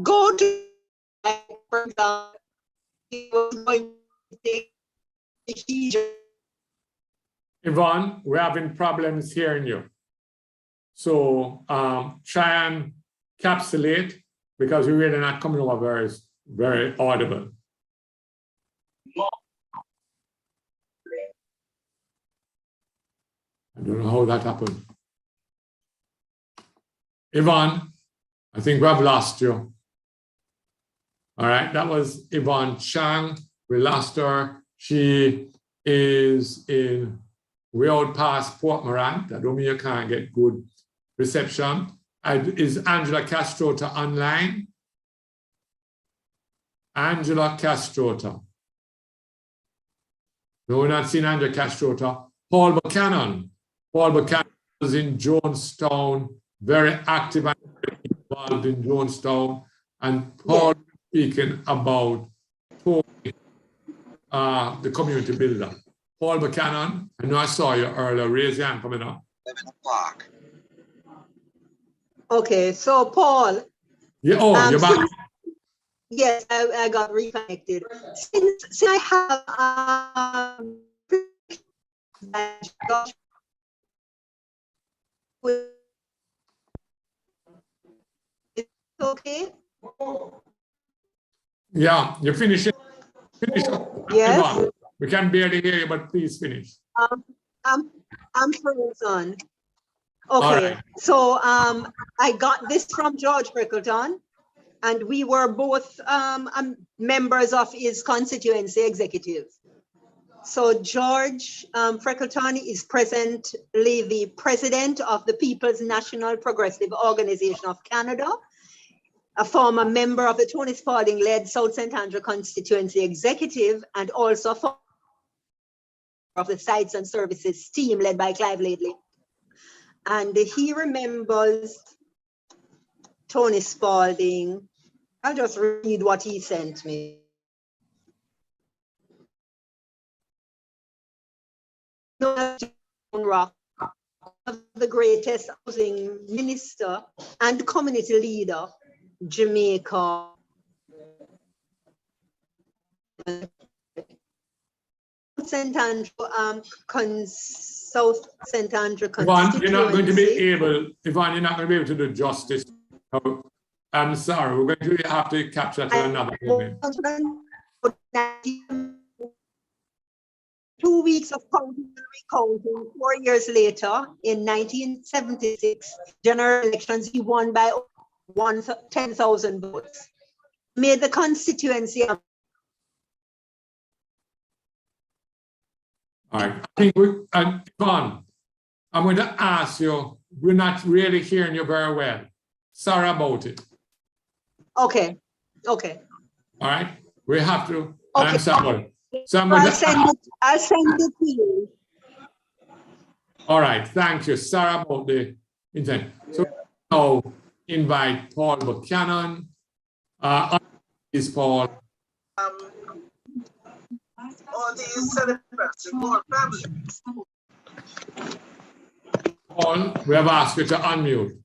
go to he was going to take Yvonne, we're having problems hearing you. So try and capsulate, because we're really not coming over very audible. I don't know how that happened. Yvonne, I think we have lost you. All right, that was Yvonne Chang. We lost her. She is in way out past Port Morant. That don't mean you can't get good reception. Is Angela Castrota online? Angela Castrota. No, we're not seeing Angela Castrota. Paul Buchanan. Paul Buchanan was in Jonestown, very active and involved in Jonestown. And Paul speaking about Tony, the community builder. Paul Buchanan, I know I saw you earlier. Raise your hand coming up. 11 o'clock. Okay, so Paul. Yeah, you're back. Yes, I got reconnected. Since I have okay. Yeah, you're finishing. Finish. Yes. We can barely hear you, but please finish. I'm frozen. Okay, right. So I got this from George Freckleton, and we were both members of his constituency executive. So George Freckleton is presently the president of the People's National Progressive Organization of Canada, a former member of the Tony Spaulding-led South St. Andrew constituency executive, and also of the Sites and Services team led by Clive Lately. And he remembers Tony Spaulding. I'll just read what he sent me. Rock, the greatest housing minister and community leader, Jamaica. St. Andrew, South St. Andrew Yvonne, you're not going to be constituency. able, Yvonne, you're not going to be able to do justice. I'm sorry, we're going to have to capture that in another moment. 2 weeks of counting and recounting. 4 years later, in 1976, general elections, he won by 10,000 votes. Made the constituency. All right, I think Yvonne, I'm going to ask you, we're not really hearing you very well. Sarah about it. Okay, okay. All right. We have to. Okay. I'm sorry. So I'm going to. I'll send it to you. All right. Thank you, Sarah, about the intent. So now invite Paul Buchanan. Is Paul. All these celebrants in our family. Paul, we have asked you to unmute.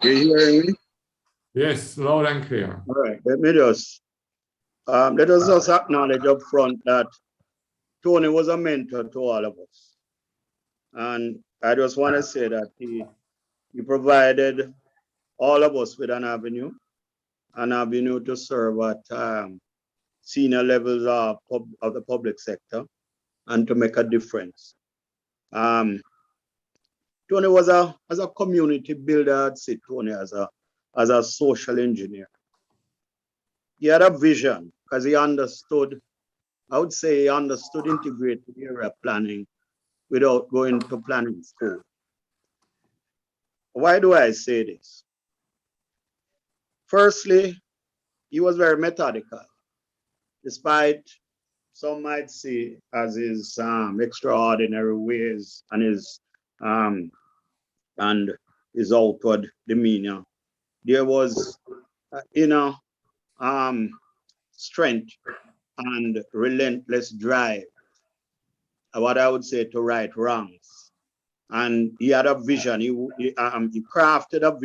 You hearing me? Yes, loud and clear. All right, let us just acknowledge up front that Tony was a mentor to all of us. And I just want to say that he provided all of us with an avenue to serve at senior levels of the public sector and to make a difference. Tony was as a community builder. I'd say Tony as a social engineer. He had a vision because he understood, I would say he understood integrated area planning without going to planning school. Why do I say this? Firstly, he was very methodical, despite some might see as his extraordinary ways and his outward demeanor. There was inner strength and relentless drive, what I would say, to right wrongs. And he had a vision. He crafted a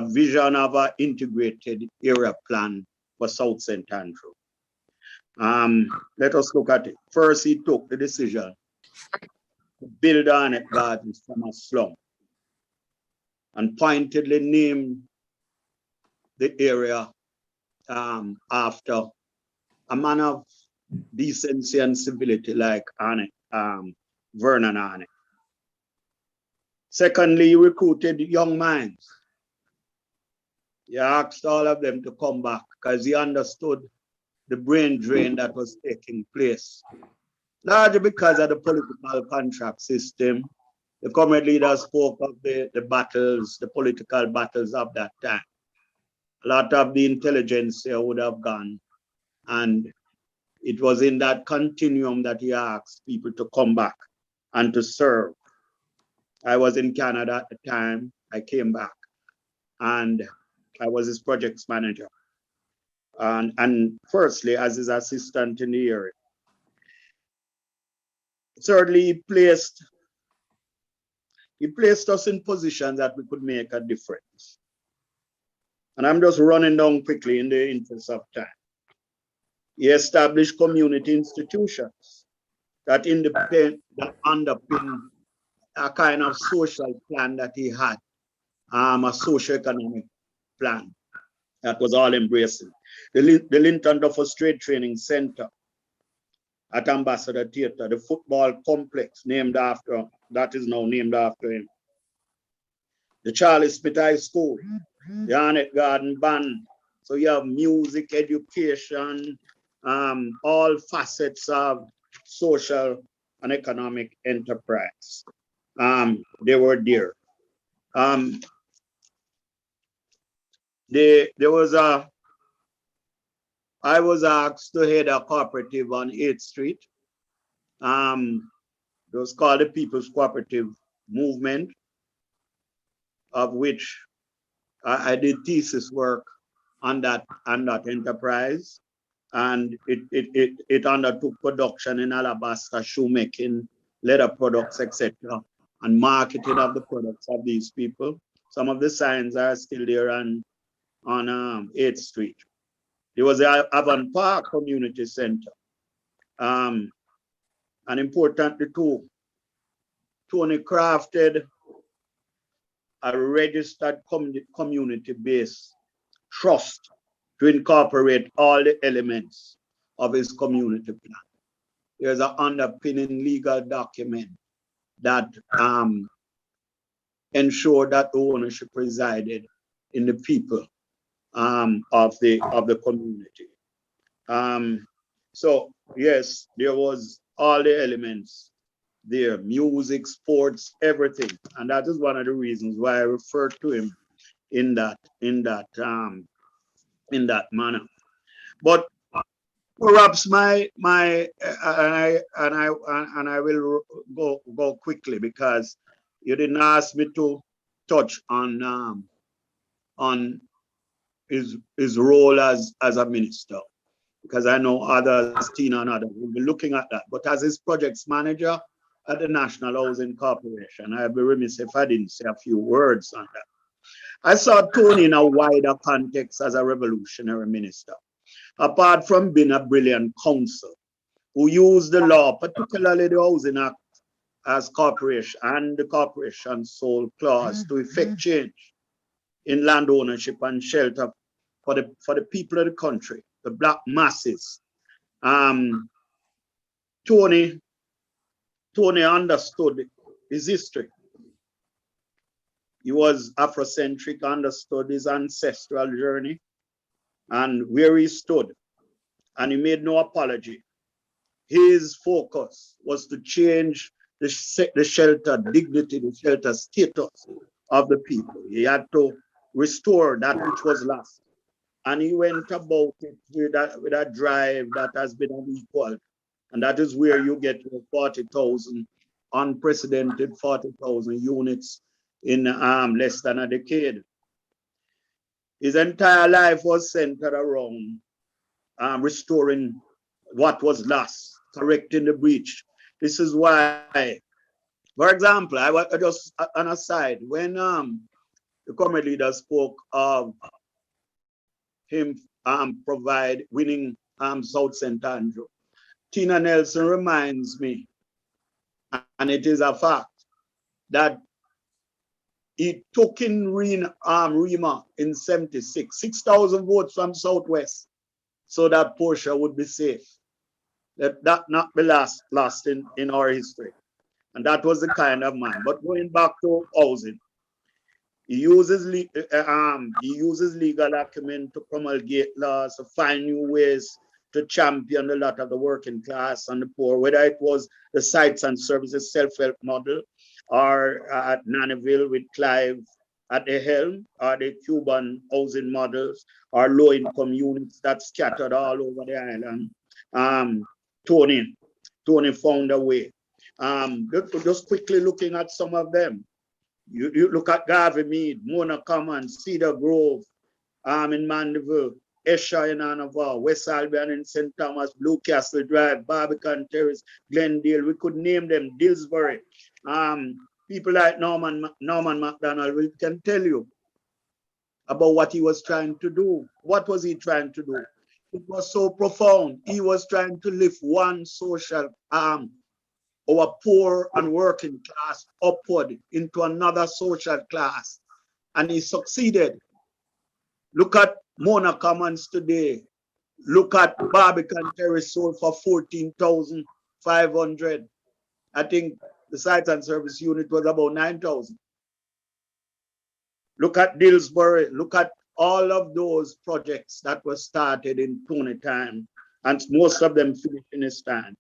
vision of an integrated area plan for South St. Andrew. Let us look at it. First, he took the decision to build Arnett Gardens from a slum and pointedly named the area after a man of decency and civility like Arnett, Vernon Arnett. Secondly, he recruited young minds. He asked all of them to come back because he understood the brain drain that was taking place. Largely because of the political contract system. The comrade leaders spoke of the battles, the political battles of that time. A lot of the intelligence would have gone. And it was in that continuum that he asked people to come back and to serve. I was in Canada at the time. I came back and I was his projects manager. And firstly, as his assistant in the area. Thirdly, he placed us in positions that we could make a difference. And I'm just running down quickly in the interest of time. He established community institutions that underpin a kind of social plan that he had, a socio-economic plan that was all embracing. The Linton Duffus Trade Training Center at Ambassador Theatre, the football complex that is now named after him. The Charlie Smith High School, the Arnett Garden Band. So you have music, education, all facets of social and economic enterprise. They were there. I was asked to head a cooperative on 8th Street. It was called the People's Cooperative Movement, of which I did thesis work on that enterprise. And it undertook production in alabaster, shoemaking, leather products, etc., and marketing of the products of these people. Some of the signs are still there on 8th Street. There was the Avon Park Community Center. And importantly too, Tony crafted a registered community-based trust to incorporate all the elements of his community plan. There's an underpinning legal document that ensured that the ownership resided in the people of the community. So yes, there was all the elements there, music, sports, everything. And that is one of the reasons why I refer to him in that manner. But perhaps and I will go quickly because you didn't ask me to touch on his role as a minister, because I know others, Tina and others, will be looking at that. But as his projects manager at the National Housing Corporation, I'd be remiss if I didn't say a few words on that. I saw Tony in a wider context as a revolutionary minister. Apart from being a brilliant counsel who used the law, particularly the Housing Act, as corporation and the corporation sole clause to effect change in land ownership and shelter for the people of the country, the Black masses. Tony understood his history. He was Afrocentric, understood his ancestral journey and where he stood, and he made no apology. His focus was to change the shelter dignity, the shelter status of the people. He had to restore that which was lost. And he went about it with a drive that has been unequaled. And that is where you get your 40,000, unprecedented 40,000 units in less than a decade. His entire life was centered around restoring what was lost, correcting the breach. This is why, for example, I just an aside, when the comrade leader spoke of him winning South St. Andrew, Tina Nelson reminds me, and it is a fact, that he took in Rima in 76, 6,000 votes from Southwest, so that Portia would be safe. Let that not be lost in our history. And that was the kind of man. But going back to housing, he uses legal acumen to promulgate laws, to find new ways to champion a lot of the working class and the poor, whether it was the sites and services self-help model, or at Nannyville with Clive at the helm, or the Cuban housing models, or low-income units that scattered all over the island. Tony found a way. Just quickly looking at some of them. You look at Garvey Mead, Mona Commons, Cedar Grove, in Mandeville, Esher in Anavar, West Albion in St. Thomas, Blue Castle Drive, Barbican Terrace, Glendale, we could name them, Dillsbury. People like Norman MacDonald, we can tell you about what he was trying to do. What was he trying to do? It was so profound. He was trying to lift one social our poor and working class upward into another social class. And he succeeded. Look at Mona Commons today. Look at Barbican Terrace sold for 14,500. I think the site and service unit was about 9,000. Look at Dillsbury. Look at all of those projects that were started in Tony time, and most of them finished in his time.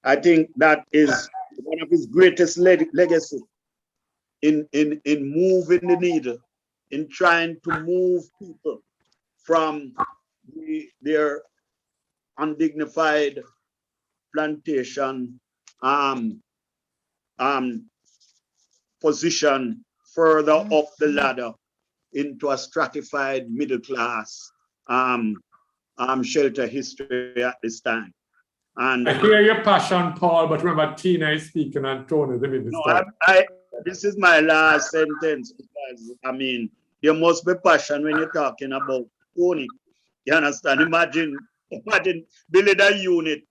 I think that is one of his greatest legacy in moving the needle, in trying to move people from their undignified plantation position further up the ladder into a stratified middle class shelter history at this time. And I hear your passion, Paul, but remember Tina is speaking and Tony is the minister. No, this is my last sentence, because I mean, there must be passion when you're talking about Tony. You understand? Imagine building a unit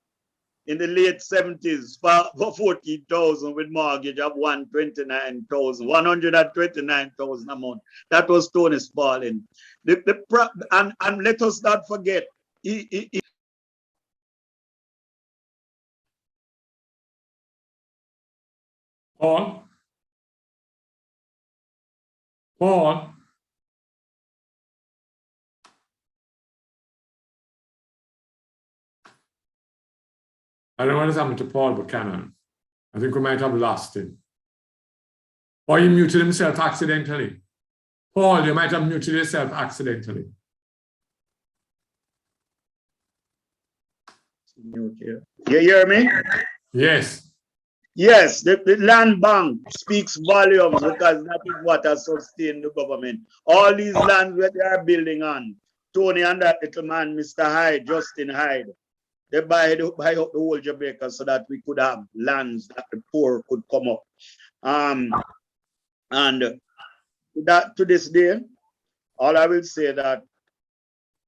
in the late 70s for 14,000 with mortgage of 129,000 a month. That was Tony Spaulding. And let us not forget, Paul? I don't know what has happened to Paul Buchanan. I think we might have lost him. Or he muted himself accidentally. Paul, you might have muted yourself accidentally. You hear me? Yes. Yes, the land bank speaks volumes because that is what has sustained the government. All these lands where they are building on, Tony and that little man, Mr. Hyde, Justin Hyde, they buy up the whole Jamaica so that we could have lands that the poor could come up. And that to this day, all I will say that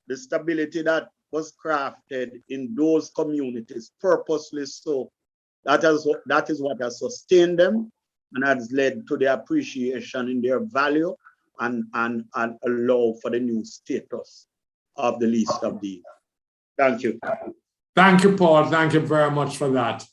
the stability that was crafted in those communities, purposely so, that is what has sustained them and has led to the appreciation in their value and allow for the new status of the least of these. Thank you. Thank you, Paul. Thank you very much for that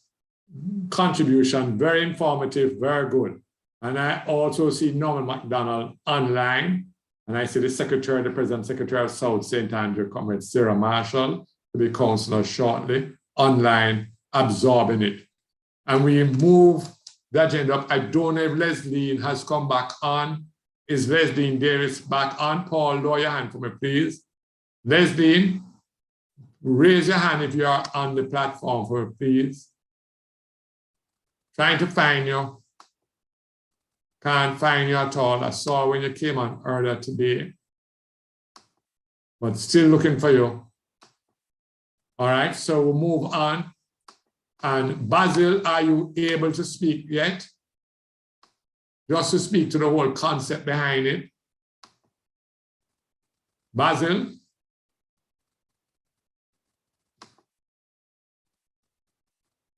contribution. Very informative, very good. And I also see Norman MacDonald online. And I see the Secretary, the President Secretary of South St. Andrew, Comrade Sarah Marshall, to be councillor shortly, online, absorbing it. And we move the agenda up. I don't know if Leslie has come back on. Is Leslie Davis back on? Paul, lower your hand for me, please. Leslie, raise your hand if you are on the platform for me, please. Trying to find you. Can't find you at all. I saw when you came on earlier today, but still looking for you. All right, so we'll move on. And Basil, are you able to speak yet? Just to speak to the whole concept behind it. Basil?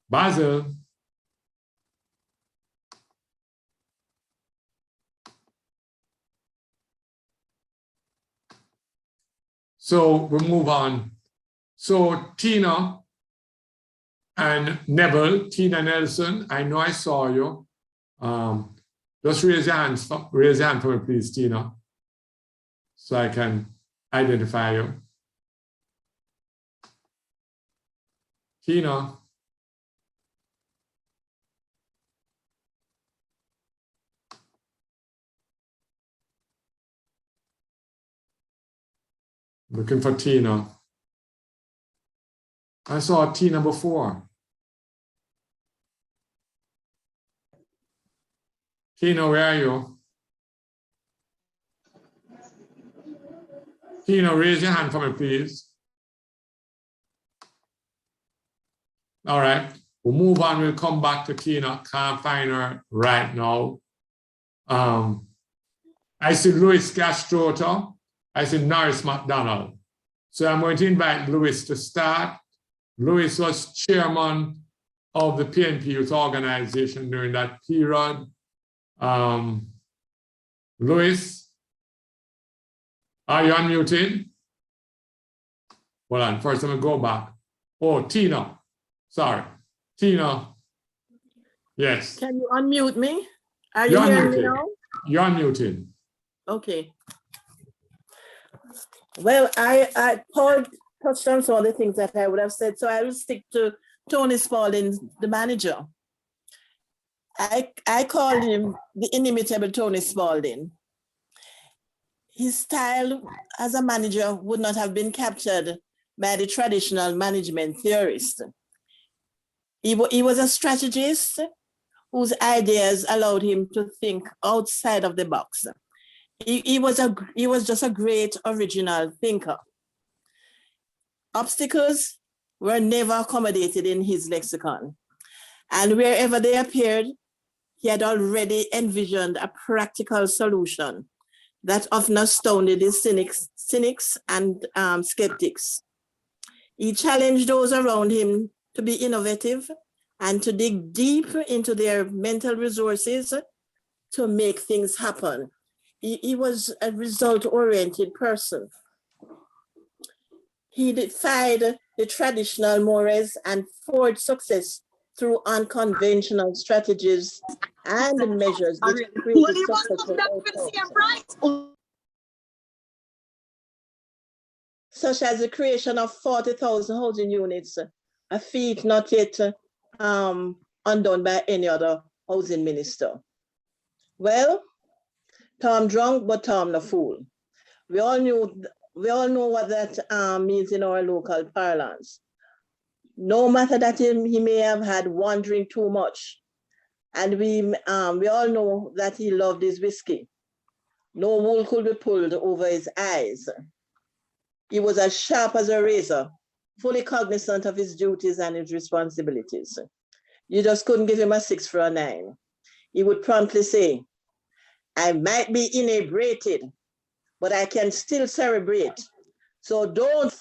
Basil? So we'll move on. So Tina and Neville, Tina Nelson, I know I saw you. Just raise your hand for me, please, Tina, so I can identify you. Tina. Looking for Tina. I saw Tina before. Tina, where are you? Tina, raise your hand for me, please. All right, we'll move on. We'll come back to Tina. Can't find her right now. I see Louis Castrota. I see Norris MacDonald. So I'm going to invite Louis to start. Louis was chairman of the PNP Youth Organization during that period. Louis, are you unmuted? Hold on, first I'm gonna go back. Oh, Tina, sorry. Tina, yes. Can you unmute me? Are you hearing me now? You're unmuted. Okay. Well, Paul touched on some of the things that I would have said, so I will stick to Tony Spaulding, the manager. I call him the inimitable Tony Spaulding. His style as a manager would not have been captured by the traditional management theorist. He was a strategist whose ideas allowed him to think outside of the box. He was just a great original thinker. Obstacles were never accommodated in his lexicon. And wherever they appeared, he had already envisioned a practical solution that often astounded the cynics and skeptics. He challenged those around him to be innovative and to dig deep into their mental resources to make things happen. He was a result-oriented person. He defied the traditional mores and forged success through unconventional strategies and measures which created successful outcomes, such as the creation of 40,000 housing units, a feat not yet undone by any other housing minister. Well, Tom drunk, but Tom no fool. We all know what that means in our local parlance. No matter that he may have had one drink too much, and we all know that he loved his whiskey. No wool could be pulled over his eyes. He was as sharp as a razor, fully cognizant of his duties and his responsibilities. You just couldn't give him a 6 for a 9. He would promptly say, I might be inebriated, but I can still celebrate. So don't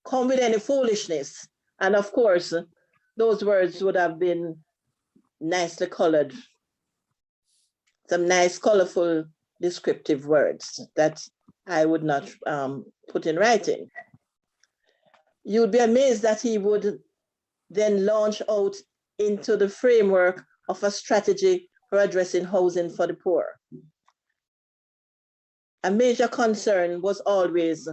come with any foolishness. And of course, those words would have been nicely colored. Some nice, colorful, descriptive words that I would not put in writing. You'd be amazed that he would then launch out into the framework of a strategy for addressing housing for the poor. A major concern was always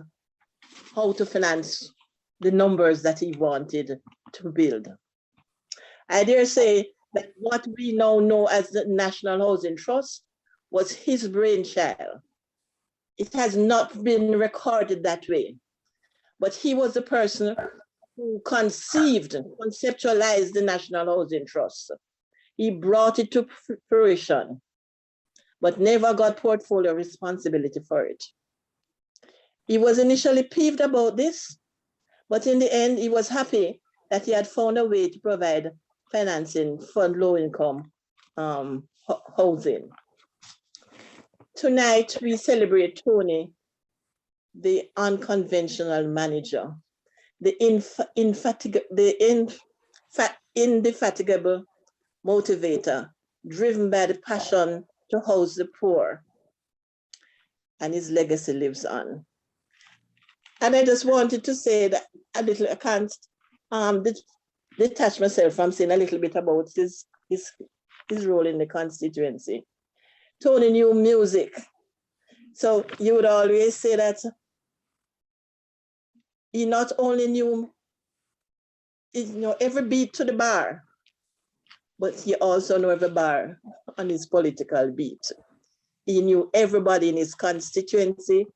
how to finance the numbers that he wanted to build. I dare say that what we now know as the National Housing Trust was his brainchild. It has not been recorded that way, but he was the person who conceptualized the National Housing Trust. He brought it to fruition, but never got portfolio responsibility for it. He was initially peeved about this, but in the end, he was happy that he had found a way to provide financing for low-income housing. Tonight, we celebrate Tony, the unconventional manager, the indefatigable motivator, driven by the passion to house the poor, and his legacy lives on. And I just wanted to say that I can't detach myself from saying a little bit about his role in the constituency. Tony knew music. So you would always say that he not only knew every beat to the bar, but he also knew every bar on his political beat. He knew everybody in his constituency.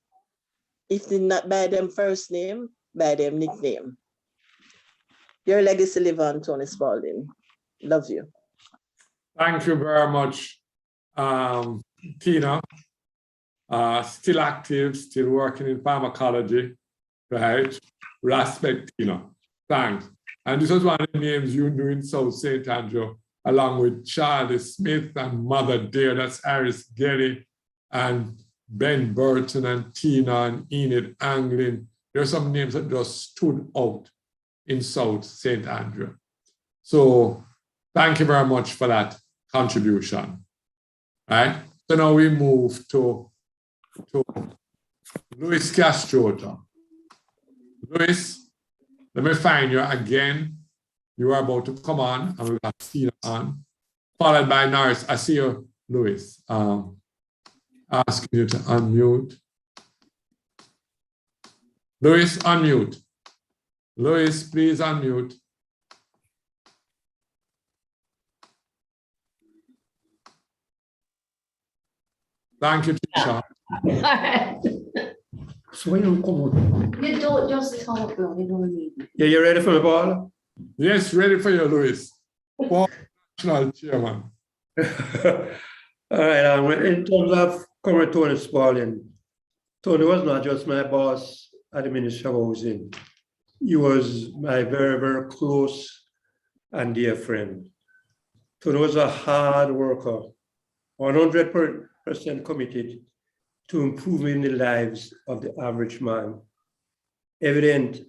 If did not by them first name, by them nickname. Your legacy live on, Tony Spaulding. Love you. Thank you very much, Tina. Still active, still working in pharmacology, right? Respect, Tina. Thanks. And this was one of the names you knew in South St. Andrew, along with Charlie Smith and Mother Dear, that's Iris Getty, and Ben Burton and Tina and Enid Anglin. There are some names that just stood out in South St. Andrew. So thank you very much for that contribution. Right? So now we move to Luis Castrota. Luis, let me find you again. You are about to come on, and we'll have Tina on, followed by Norris. I see you, Luis. Asking you to unmute. Luis, unmute. Luis, please unmute. Thank you, Tisha. So when you come out, You don't just talk, bro. You don't need me. yeah, you ready for the ball? Yes, ready for you, Luis. For national chairman. All right, in terms of Comrade Tony Spaulding, Tony was not just my boss at the Ministry of Housing. He was my very, very close and dear friend. Tony was a hard worker, 100% committed to improving the lives of the average man, evident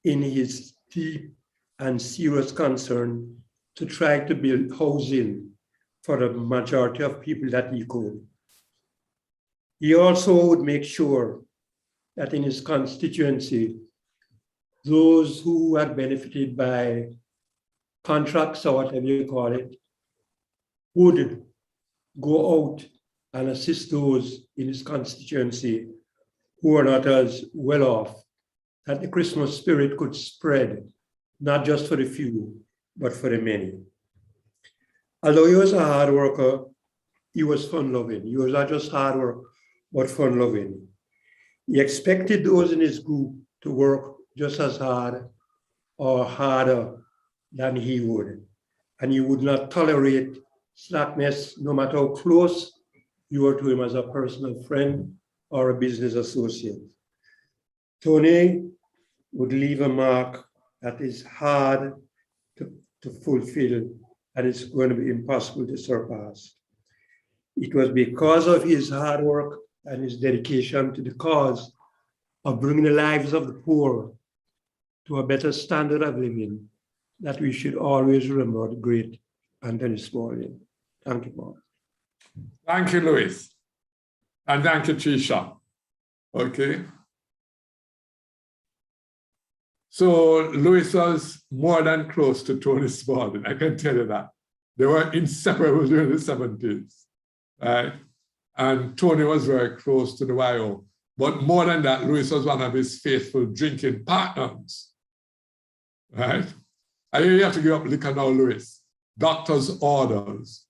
in his deep and serious concern to try to build housing for the majority of people that he could. He also would make sure that in his constituency, those who had benefited by contracts or whatever you call it, would go out and assist those in his constituency who are not as well off, that the Christmas spirit could spread, not just for the few, but for the many. Although he was a hard worker, he was fun-loving. He was not just hard work, but fun-loving. He expected those in his group to work just as hard or harder than he would. And he would not tolerate slackness, no matter how close you were to him as a personal friend or a business associate. Tony would leave a mark that is hard to fulfill, and it's going to be impossible to surpass. It was because of his hard work and his dedication to the cause of bringing the lives of the poor to a better standard of living that we should always remember the great Anthony Spaulding. Thank you, Paul. Thank you, Louis. And thank you, Trisha. Okay. So Louis was more than close to Tony Spaulding, I can tell you that. They were inseparable during the 70s, right? And Tony was very close to the YO. But more than that, Louis was one of his faithful drinking partners, right? I hear you have to give up liquor now, Louis. Doctor's orders.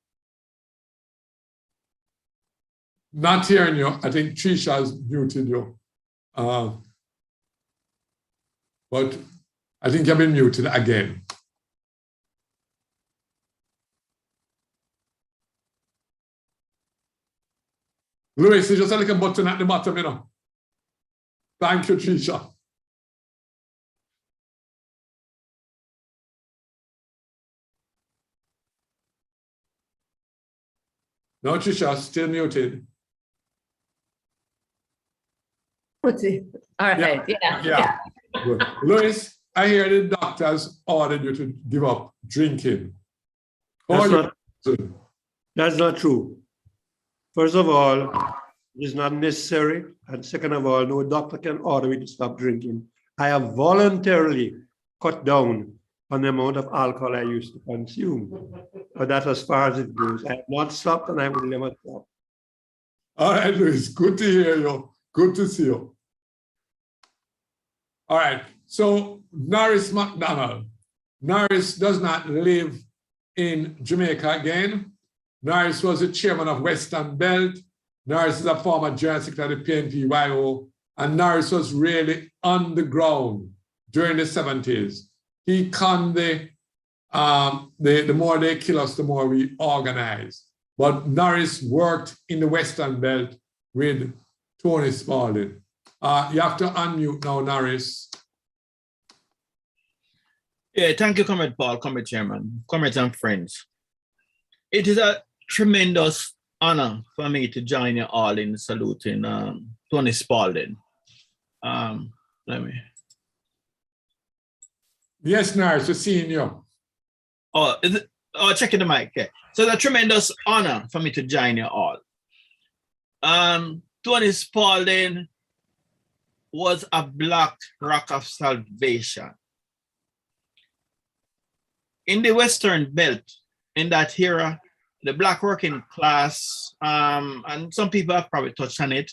Not hearing you. I think Trisha has muted you. But I think you've been muted again. Louis, you just a little button at the bottom, you know. Thank you, Trisha. No, Trisha, still muted. All right, yeah. Good. Louis, I hear the doctors ordered you to give up drinking. That's not true. First of all, it's not necessary. And second of all, no doctor can order me to stop drinking. I have voluntarily cut down on the amount of alcohol I used to consume. But that's as far as it goes. I have not stopped and I will never stop. All right, Louis, good to hear you. Good to see you. All right, so Norris McDonald. Norris does not live in Jamaica again. Norris was the chairman of Western Belt. Norris is a former general secretary of the PNP-YO, and Norris was really on the ground during the 70s. He conned the more they kill us, the more we organize. But Norris worked in the Western Belt with Tony Spaulding. You have to unmute now, Norris. Yeah, thank you, Comrade Paul, Comrade Chairman, comrades and friends. It is a tremendous honor for me to join you all in saluting Tony Spaulding. Yes, Norris, we're seeing you. Oh, checking the mic. Okay. So it's a tremendous honor for me to join you all. Tony Spaulding was a black rock of salvation. In the Western Belt, in that era, the black working class, and some people have probably touched on it,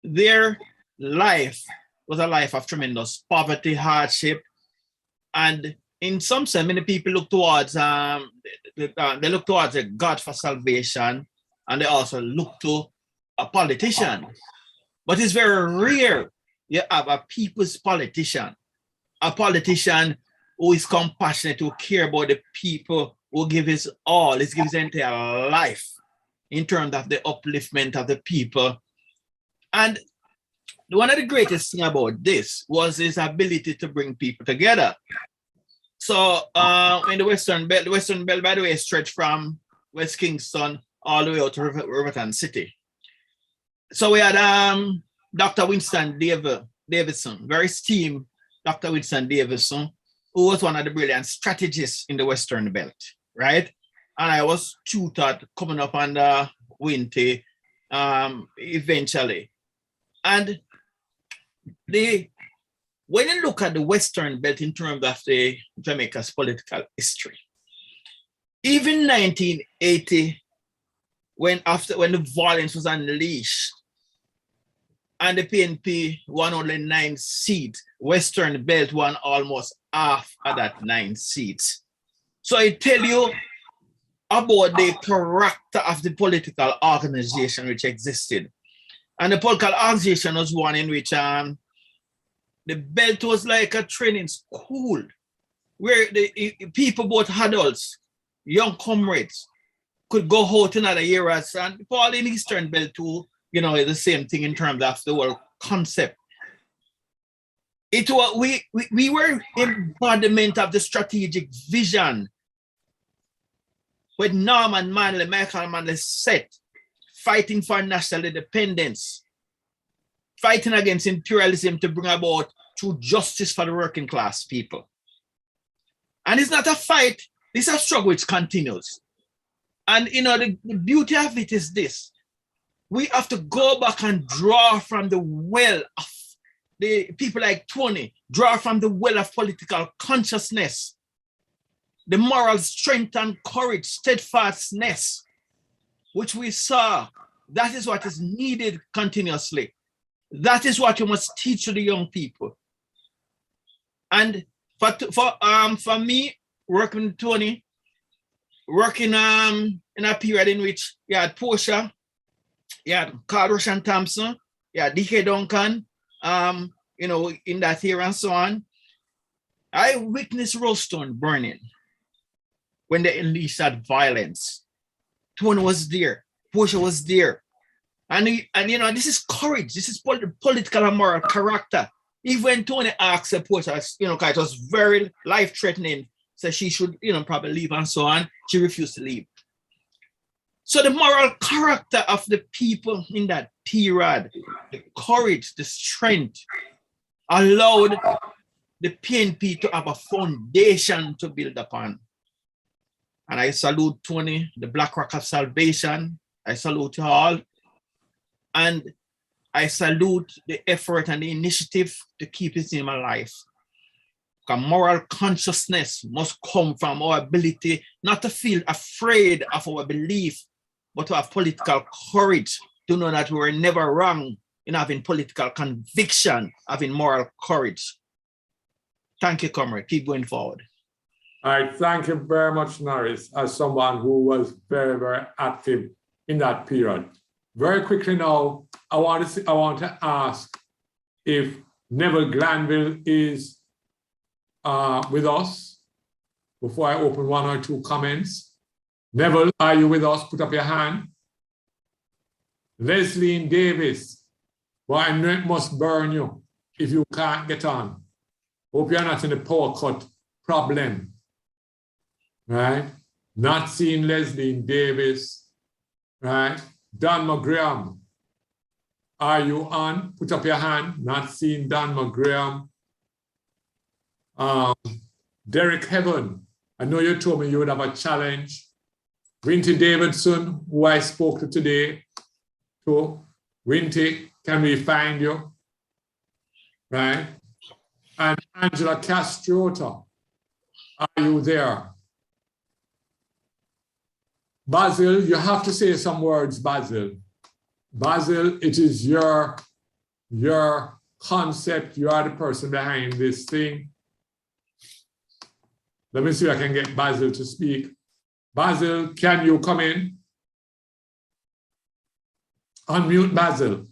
their life was a life of tremendous poverty, hardship, and in some sense, many people look towards they look towards a God for salvation, and they also look to a politician. But it's very rare you have a people's politician, a politician who is compassionate, who care about the people, who give his all, give his entire life in terms of the upliftment of the people. And one of the greatest things about this was his ability to bring people together. So in the Western Belt, by the way, stretched from West Kingston all the way out to Riverton City. So we had Dr. Winston Davidson, very esteemed Dr. Winston Davidson, who was one of the brilliant strategists in the Western Belt, right? And I was tutored coming up under Winty eventually. And when you look at the Western Belt in terms of the Jamaica's political history, even 1980, when the violence was unleashed and the PNP won only 9 seats, Western Belt won almost half of that 9 seats. So I tell you, about the character of the political organization which existed. And the political organization was one in which the belt was like a training school where the people, both adults, young comrades, could go out in other areas. And Paul in Eastern Belt too, you know, the same thing in terms of the whole concept. It was we were embodiment of the strategic vision with Norman Manley, Michael Manley set, fighting for national independence, fighting against imperialism to bring about true justice for the working class people. And it's not a fight, it's a struggle which continues. And you know, the beauty of it is this: we have to go back and draw from the well of the people like Tony, draw from the well of political consciousness, the moral strength and courage, steadfastness, which we saw. That is what is needed continuously. That is what you must teach to the young people. And for me, working with Tony, working in a period in which you had Portia, you had Carl Roshan Thompson, you had D.K. Duncan, you know, in that era and so on. I witnessed Rollstone burning when they unleashed that violence. Tony was there, Portia was there. And you know, this is courage, this is political and moral character. Even when Tony asked Portia, you know, because it was very life-threatening, so she should, you know, probably leave and so on, she refused to leave. So the moral character of the people in that period, the courage, the strength, allowed the PNP to have a foundation to build upon. And I salute Tony, the Black Rock of Salvation. I salute you all. And I salute the effort and the initiative to keep his name alive. Because moral consciousness must come from our ability not to feel afraid of our belief, but to have political courage to know that we were never wrong in having political conviction, having moral courage. Thank you, comrade. Keep going forward. All right, thank you very much, Norris, as someone who was very, very active in that period. Very quickly now, I want to ask if Neville Glanville is with us before I open one or two comments. Neville, are you with us? Put up your hand. Leslie Davis, well, I know it must burn you if you can't get on. Hope you're not in the power cut problem, right? Not seeing Leslie Davis, right? Don McGraham, are you on? Put up your hand. Not seeing Don McGraham. Derek Heaven, I know you told me you would have a challenge. Winty Davidson, who I spoke to today. So, Winty, can we find you? Right? And Angela Castrota, are you there? Basil, you have to say some words, Basil. Basil, it is your concept. You are the person behind this thing. Let me see if I can get Basil to speak. Basil, can you come in? Unmute Basil.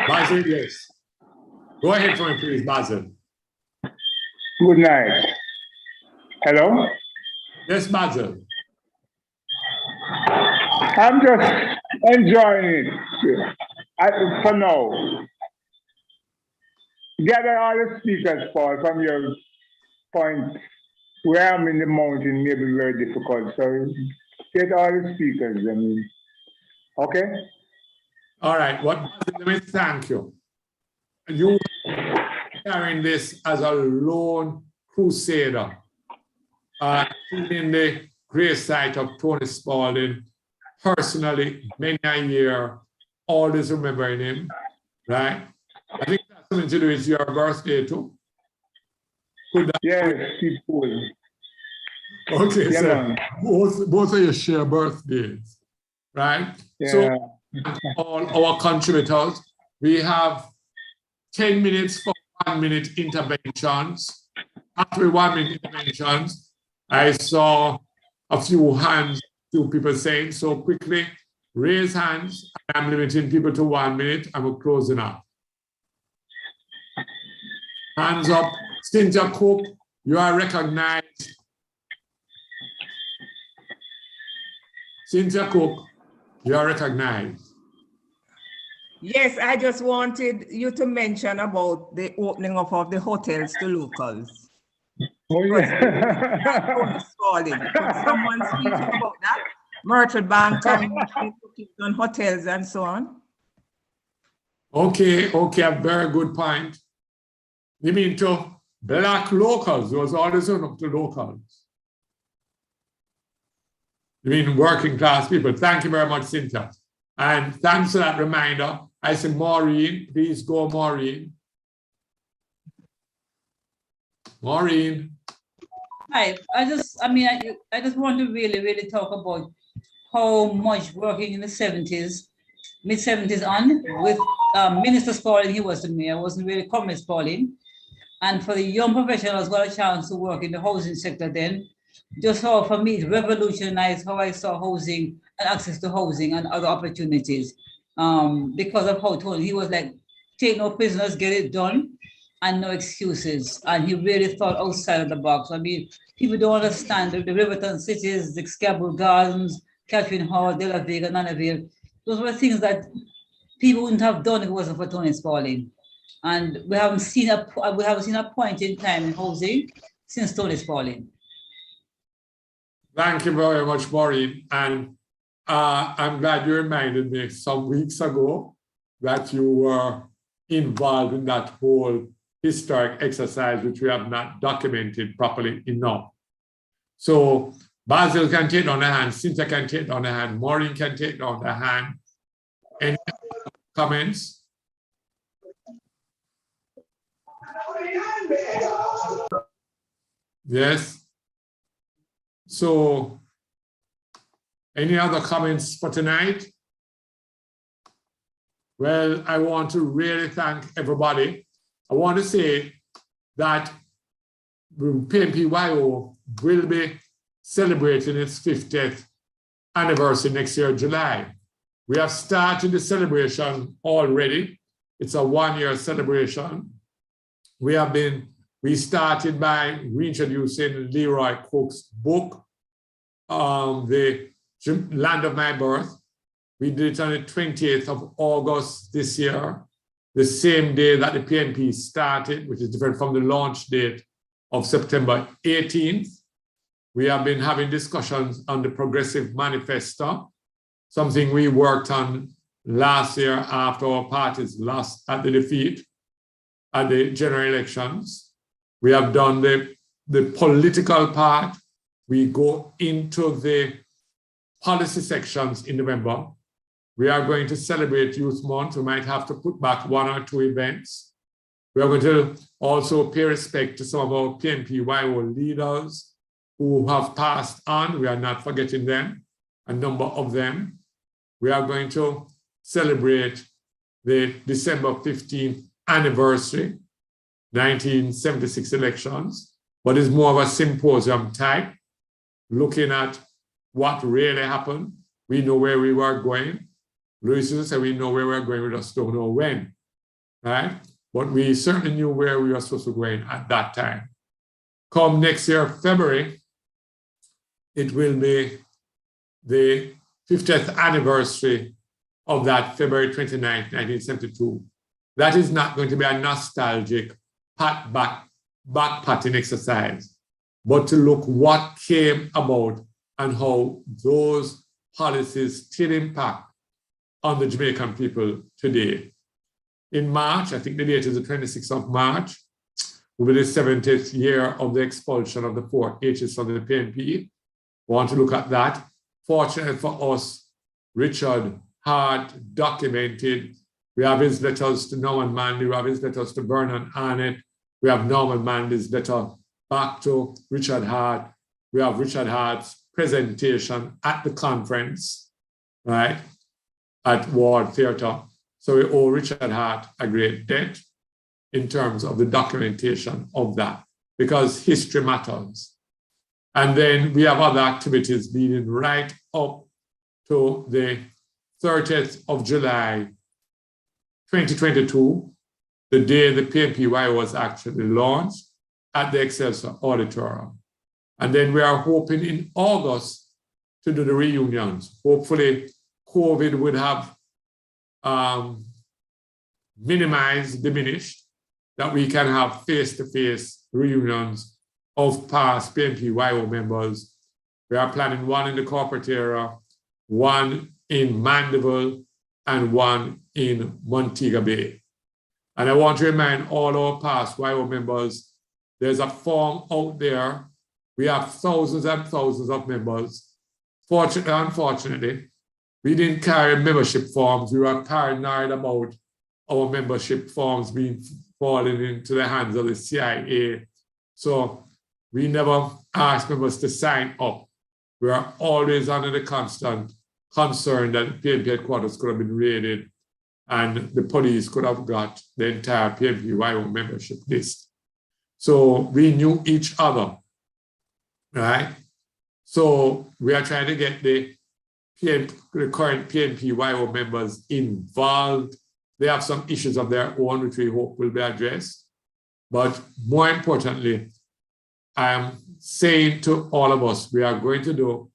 Basil, yes. Go ahead for me, please, Basil. Good night. Hello? Yes, Basil. I'm just enjoying it for now. Gather all the speakers, Paul, from your point. Where I'm in the mountain may be very difficult. So get all the speakers, I mean. Okay? All right. Let me thank you. You carrying this as a lone crusader. In the great sight of Tony Spaulding, personally, many a year, always remembering him, right? I think that's something to do with your birthday too. Yes, people. Okay, yeah, so both of you share birthdays, right? Yeah. So all our contributors, we have 10 minutes for 1 minute interventions. after 1 minute interventions, I saw a few hands, few people saying, so quickly, raise hands. I'm limiting people to 1 minute and we're closing up. Hands up. Cynthia Cook, you are recognized. Cynthia Cook, you are recognized. Yes, I just wanted you to mention about the opening up of the hotels to locals. Oh, yeah. Could someone speak about that? Myrtle Bank and on hotels and so on. Okay, a very good point. You mean to Black locals? Those always up to locals. You mean working class people? Thank you very much, Cynthia. And thanks for that reminder. I say, Maureen, please go, Maureen. Maureen. Hi, I just want to really talk about how much working in the 70s, mid-70s on with Minister Spaulding. He was the mayor, wasn't really Comrade Spaulding. And for the young professionals who got a chance to work in the housing sector then, just how for me it revolutionized how I saw housing and access to housing and other opportunities. Because of how Tony, he was like, take no prisoners, get it done, and no excuses. And he really thought outside of the box. I mean, people don't understand the Riverton cities, the Scarborough Gardens, Catherine Hall, De La Vega, Nanaville. Those were things that people wouldn't have done if it wasn't for Tony Spaulding. And we haven't seen a point in time in housing since Tony Spaulding. Thank you very much, Maureen. And I'm glad you reminded me some weeks ago that you were involved in that whole historic exercise, which we have not documented properly enough. So Basil can take on the hand, Cynthia can take on the hand, Maureen can take on the hand. Any comments? Yes. So, any other comments for tonight? Well, I want to really thank everybody. I want to say that PNPYO will be celebrating its 50th anniversary next year, July. We have started the celebration already. It's a 1-year celebration. We started by reintroducing Leroy Cook's book, The Land of My Birth. We did it on the 28th of August this year, the same day that the PNP started, which is different from the launch date of September 18th. We have been having discussions on the Progressive Manifesto, something we worked on last year after our parties lost at the defeat at the general elections. We have done the political part. We go into the policy sections in November. We are going to celebrate Youth Month. We might have to put back 1 or 2 events. We are going to also pay respect to some of our PNPYO leaders who have passed on. We are not forgetting them, a number of them. We are going to celebrate the December 15th anniversary, 1976 elections, but it's more of a symposium type, looking at what really happened. We know where we were going. Louis said we know where we're going, we just don't know when, right? But we certainly knew where we were supposed to go in at that time. Come next year, February, it will be the 50th anniversary of that February 29th, 1972. That is not going to be a nostalgic back-patting exercise, but to look what came about and how those policies still impact on the Jamaican people today. In March, I think the date is the 26th of March, will be the 70th year of the expulsion of the 4 H's from the PNP. We want to look at that. Fortunately for us, Richard Hart documented. We have his letters to Norman Manley, we have his letters to Vernon Arnett, we have Norman Manley's letter back to Richard Hart. We have Richard Hart's presentation at the conference, right, at Ward Theatre. So we owe Richard Hart a great debt in terms of the documentation of that. because history matters. And then we have other activities leading right up to the 30th of July, 2022, the day the PNPY was actually launched at the Excelsior Auditorium. And then we are hoping in August to do the reunions. Hopefully, COVID would have minimized, diminished, that we can have face-to-face reunions of past PNP-YO members. We are planning one in the corporate area, one in Mandeville, and one in Montego Bay. And I want to remind all our past YO members, there's a form out there. We have thousands and thousands of members. Fortunately, unfortunately, we didn't carry membership forms. We were paranoid about our membership forms being falling into the hands of the CIA. So we never asked members to sign up. We are always under the constant concern that PNP headquarters could have been raided and the police could have got the entire PNP-YO membership list. So we knew each other, right? So we are trying to get the current PNP-YO members involved. They have some issues of their own, which we hope will be addressed. But more importantly, I am saying to all of us, we are going to do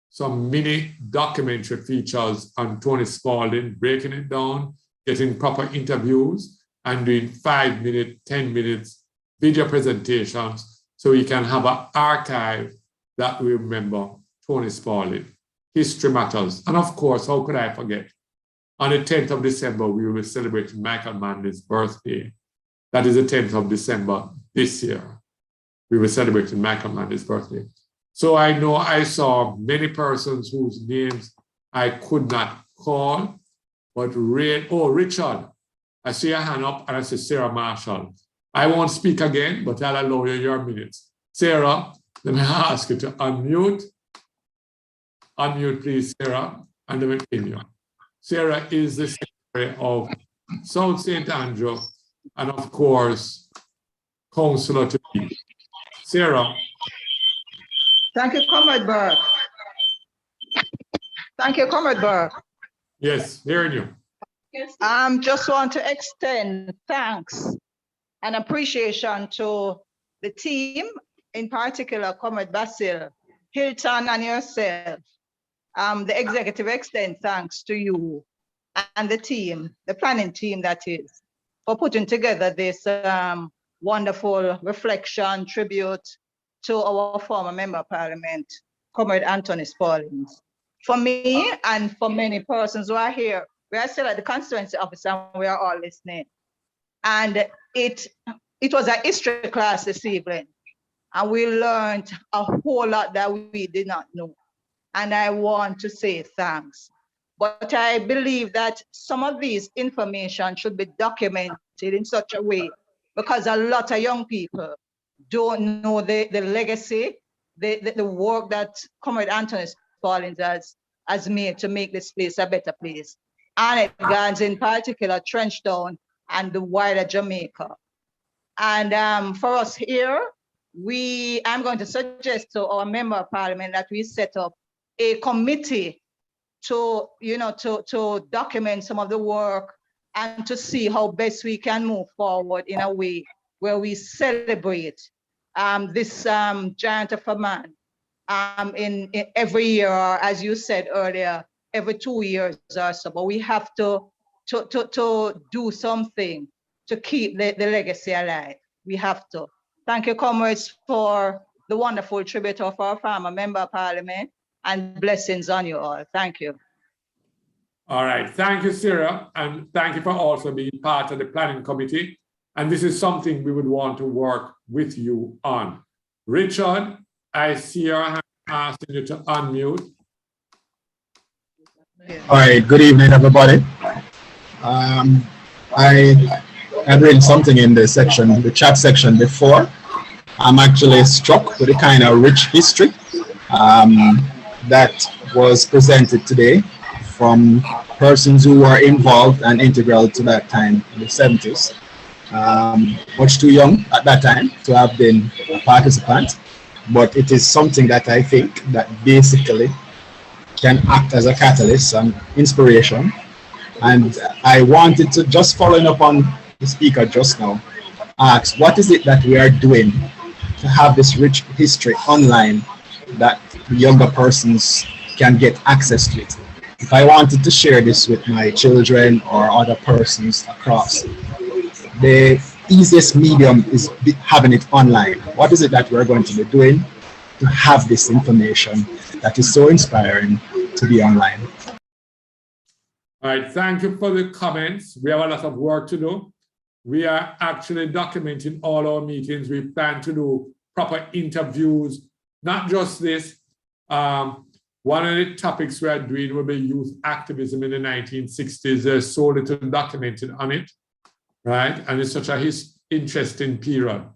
some mini documentary features on Tony Spaulding, breaking it down, getting proper interviews, and doing 5-minute, 10 minutes video presentations so we can have an archive that we remember Tony Spaulding. History matters. And of course, how could I forget? On the 10th of December, we will be celebrating Michael Manley's birthday. That is the 10th of December this year. We were celebrating Michael Manley's birthday. So I know I saw many persons whose names I could not call, but Richard, I see a hand up and I see Sarah Marshall. I won't speak again, but I'll allow you your minutes. Sarah, let me ask you to unmute. Unmute, please, Sarah, and then continue. Sarah is the secretary of South St. Andrew, and of course, counselor to be. Sarah. Thank you, Comrade Burke. Thank you, Comrade Burke. Yes, hearing you. Just want to extend thanks and appreciation to the team, in particular, Comrade Basil, Hilton, and yourself. The executive extend thanks to you and the team, the planning team that is, for putting together this wonderful reflection, tribute to our former member of parliament, Comrade Anthony Spaulding. For me and for many persons who are here, we are still at the constituency office and we are all listening. And it was a history class this evening, and we learned a whole lot that we did not know. And I want to say thanks. But I believe that some of these information should be documented in such a way, because a lot of young people don't know the legacy, the work that Comrade Anthony Spaulding has made to make this place a better place. And it guards in particular Trenchtown and the wider Jamaica. And for us here, I'm going to suggest to our member of parliament that we set up a committee to document some of the work and to see how best we can move forward in a way where we celebrate this giant of a man in every year, or as you said earlier, every 2 years or so. But we have to do something to keep the legacy alive. We have to. Thank you, comrades, for the wonderful tribute of our former member of parliament, and blessings on you all. Thank you. All right. Thank you, Sarah. And thank you for also being part of the planning committee. And this is something we would want to work with you on. Richard, I see your hand asking you to unmute. All right. Good evening, everybody. I had written something in the section, the chat section before. I'm actually struck with the kind of rich history that was presented today from persons who were involved and integral to that time in the 70s. much too young at that time to have been a participant, but it is something that I think that basically can act as a catalyst and inspiration. And I wanted to, just following up on the speaker just now, ask what is it that we are doing to have this rich history online that younger persons can get access to it. If I wanted to share this with my children or other persons across, the easiest medium is having it online. What is it that we're going to be doing to have this information that is so inspiring to be online? All right, thank you for the comments. We have a lot of work to do. We are actually documenting all our meetings. We plan to do proper interviews, not just this. One of the topics we are doing will be youth activism in the 1960s. There's so little documented on it, right? And it's such a interesting period.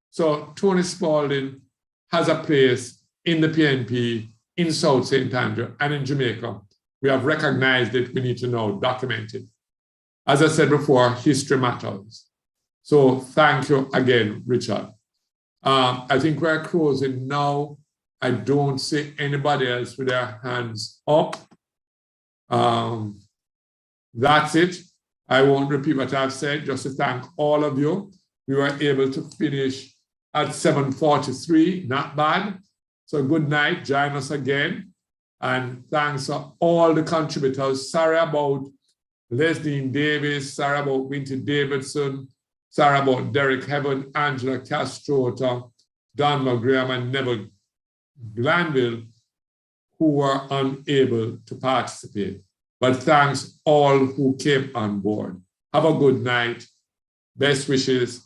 So Tony Spaulding has a place in the PNP, in South St. Andrew, and in Jamaica. We have recognized it. We need to now document it. As I said before, history matters. So thank you again, Richard. I think we're closing now. I don't see anybody else with their hands up. That's it. I won't repeat what I've said, just to thank all of you. We were able to finish at 7:43, not bad. So good night, join us again. And thanks to all the contributors. Sorry about Leslie Davis, sorry about Winter Davidson, sorry about Derek Heaven, Angela Castrota, Don McGraham, and Neville Glanville, who were unable to participate. But thanks all who came on board. Have a good night. Best wishes.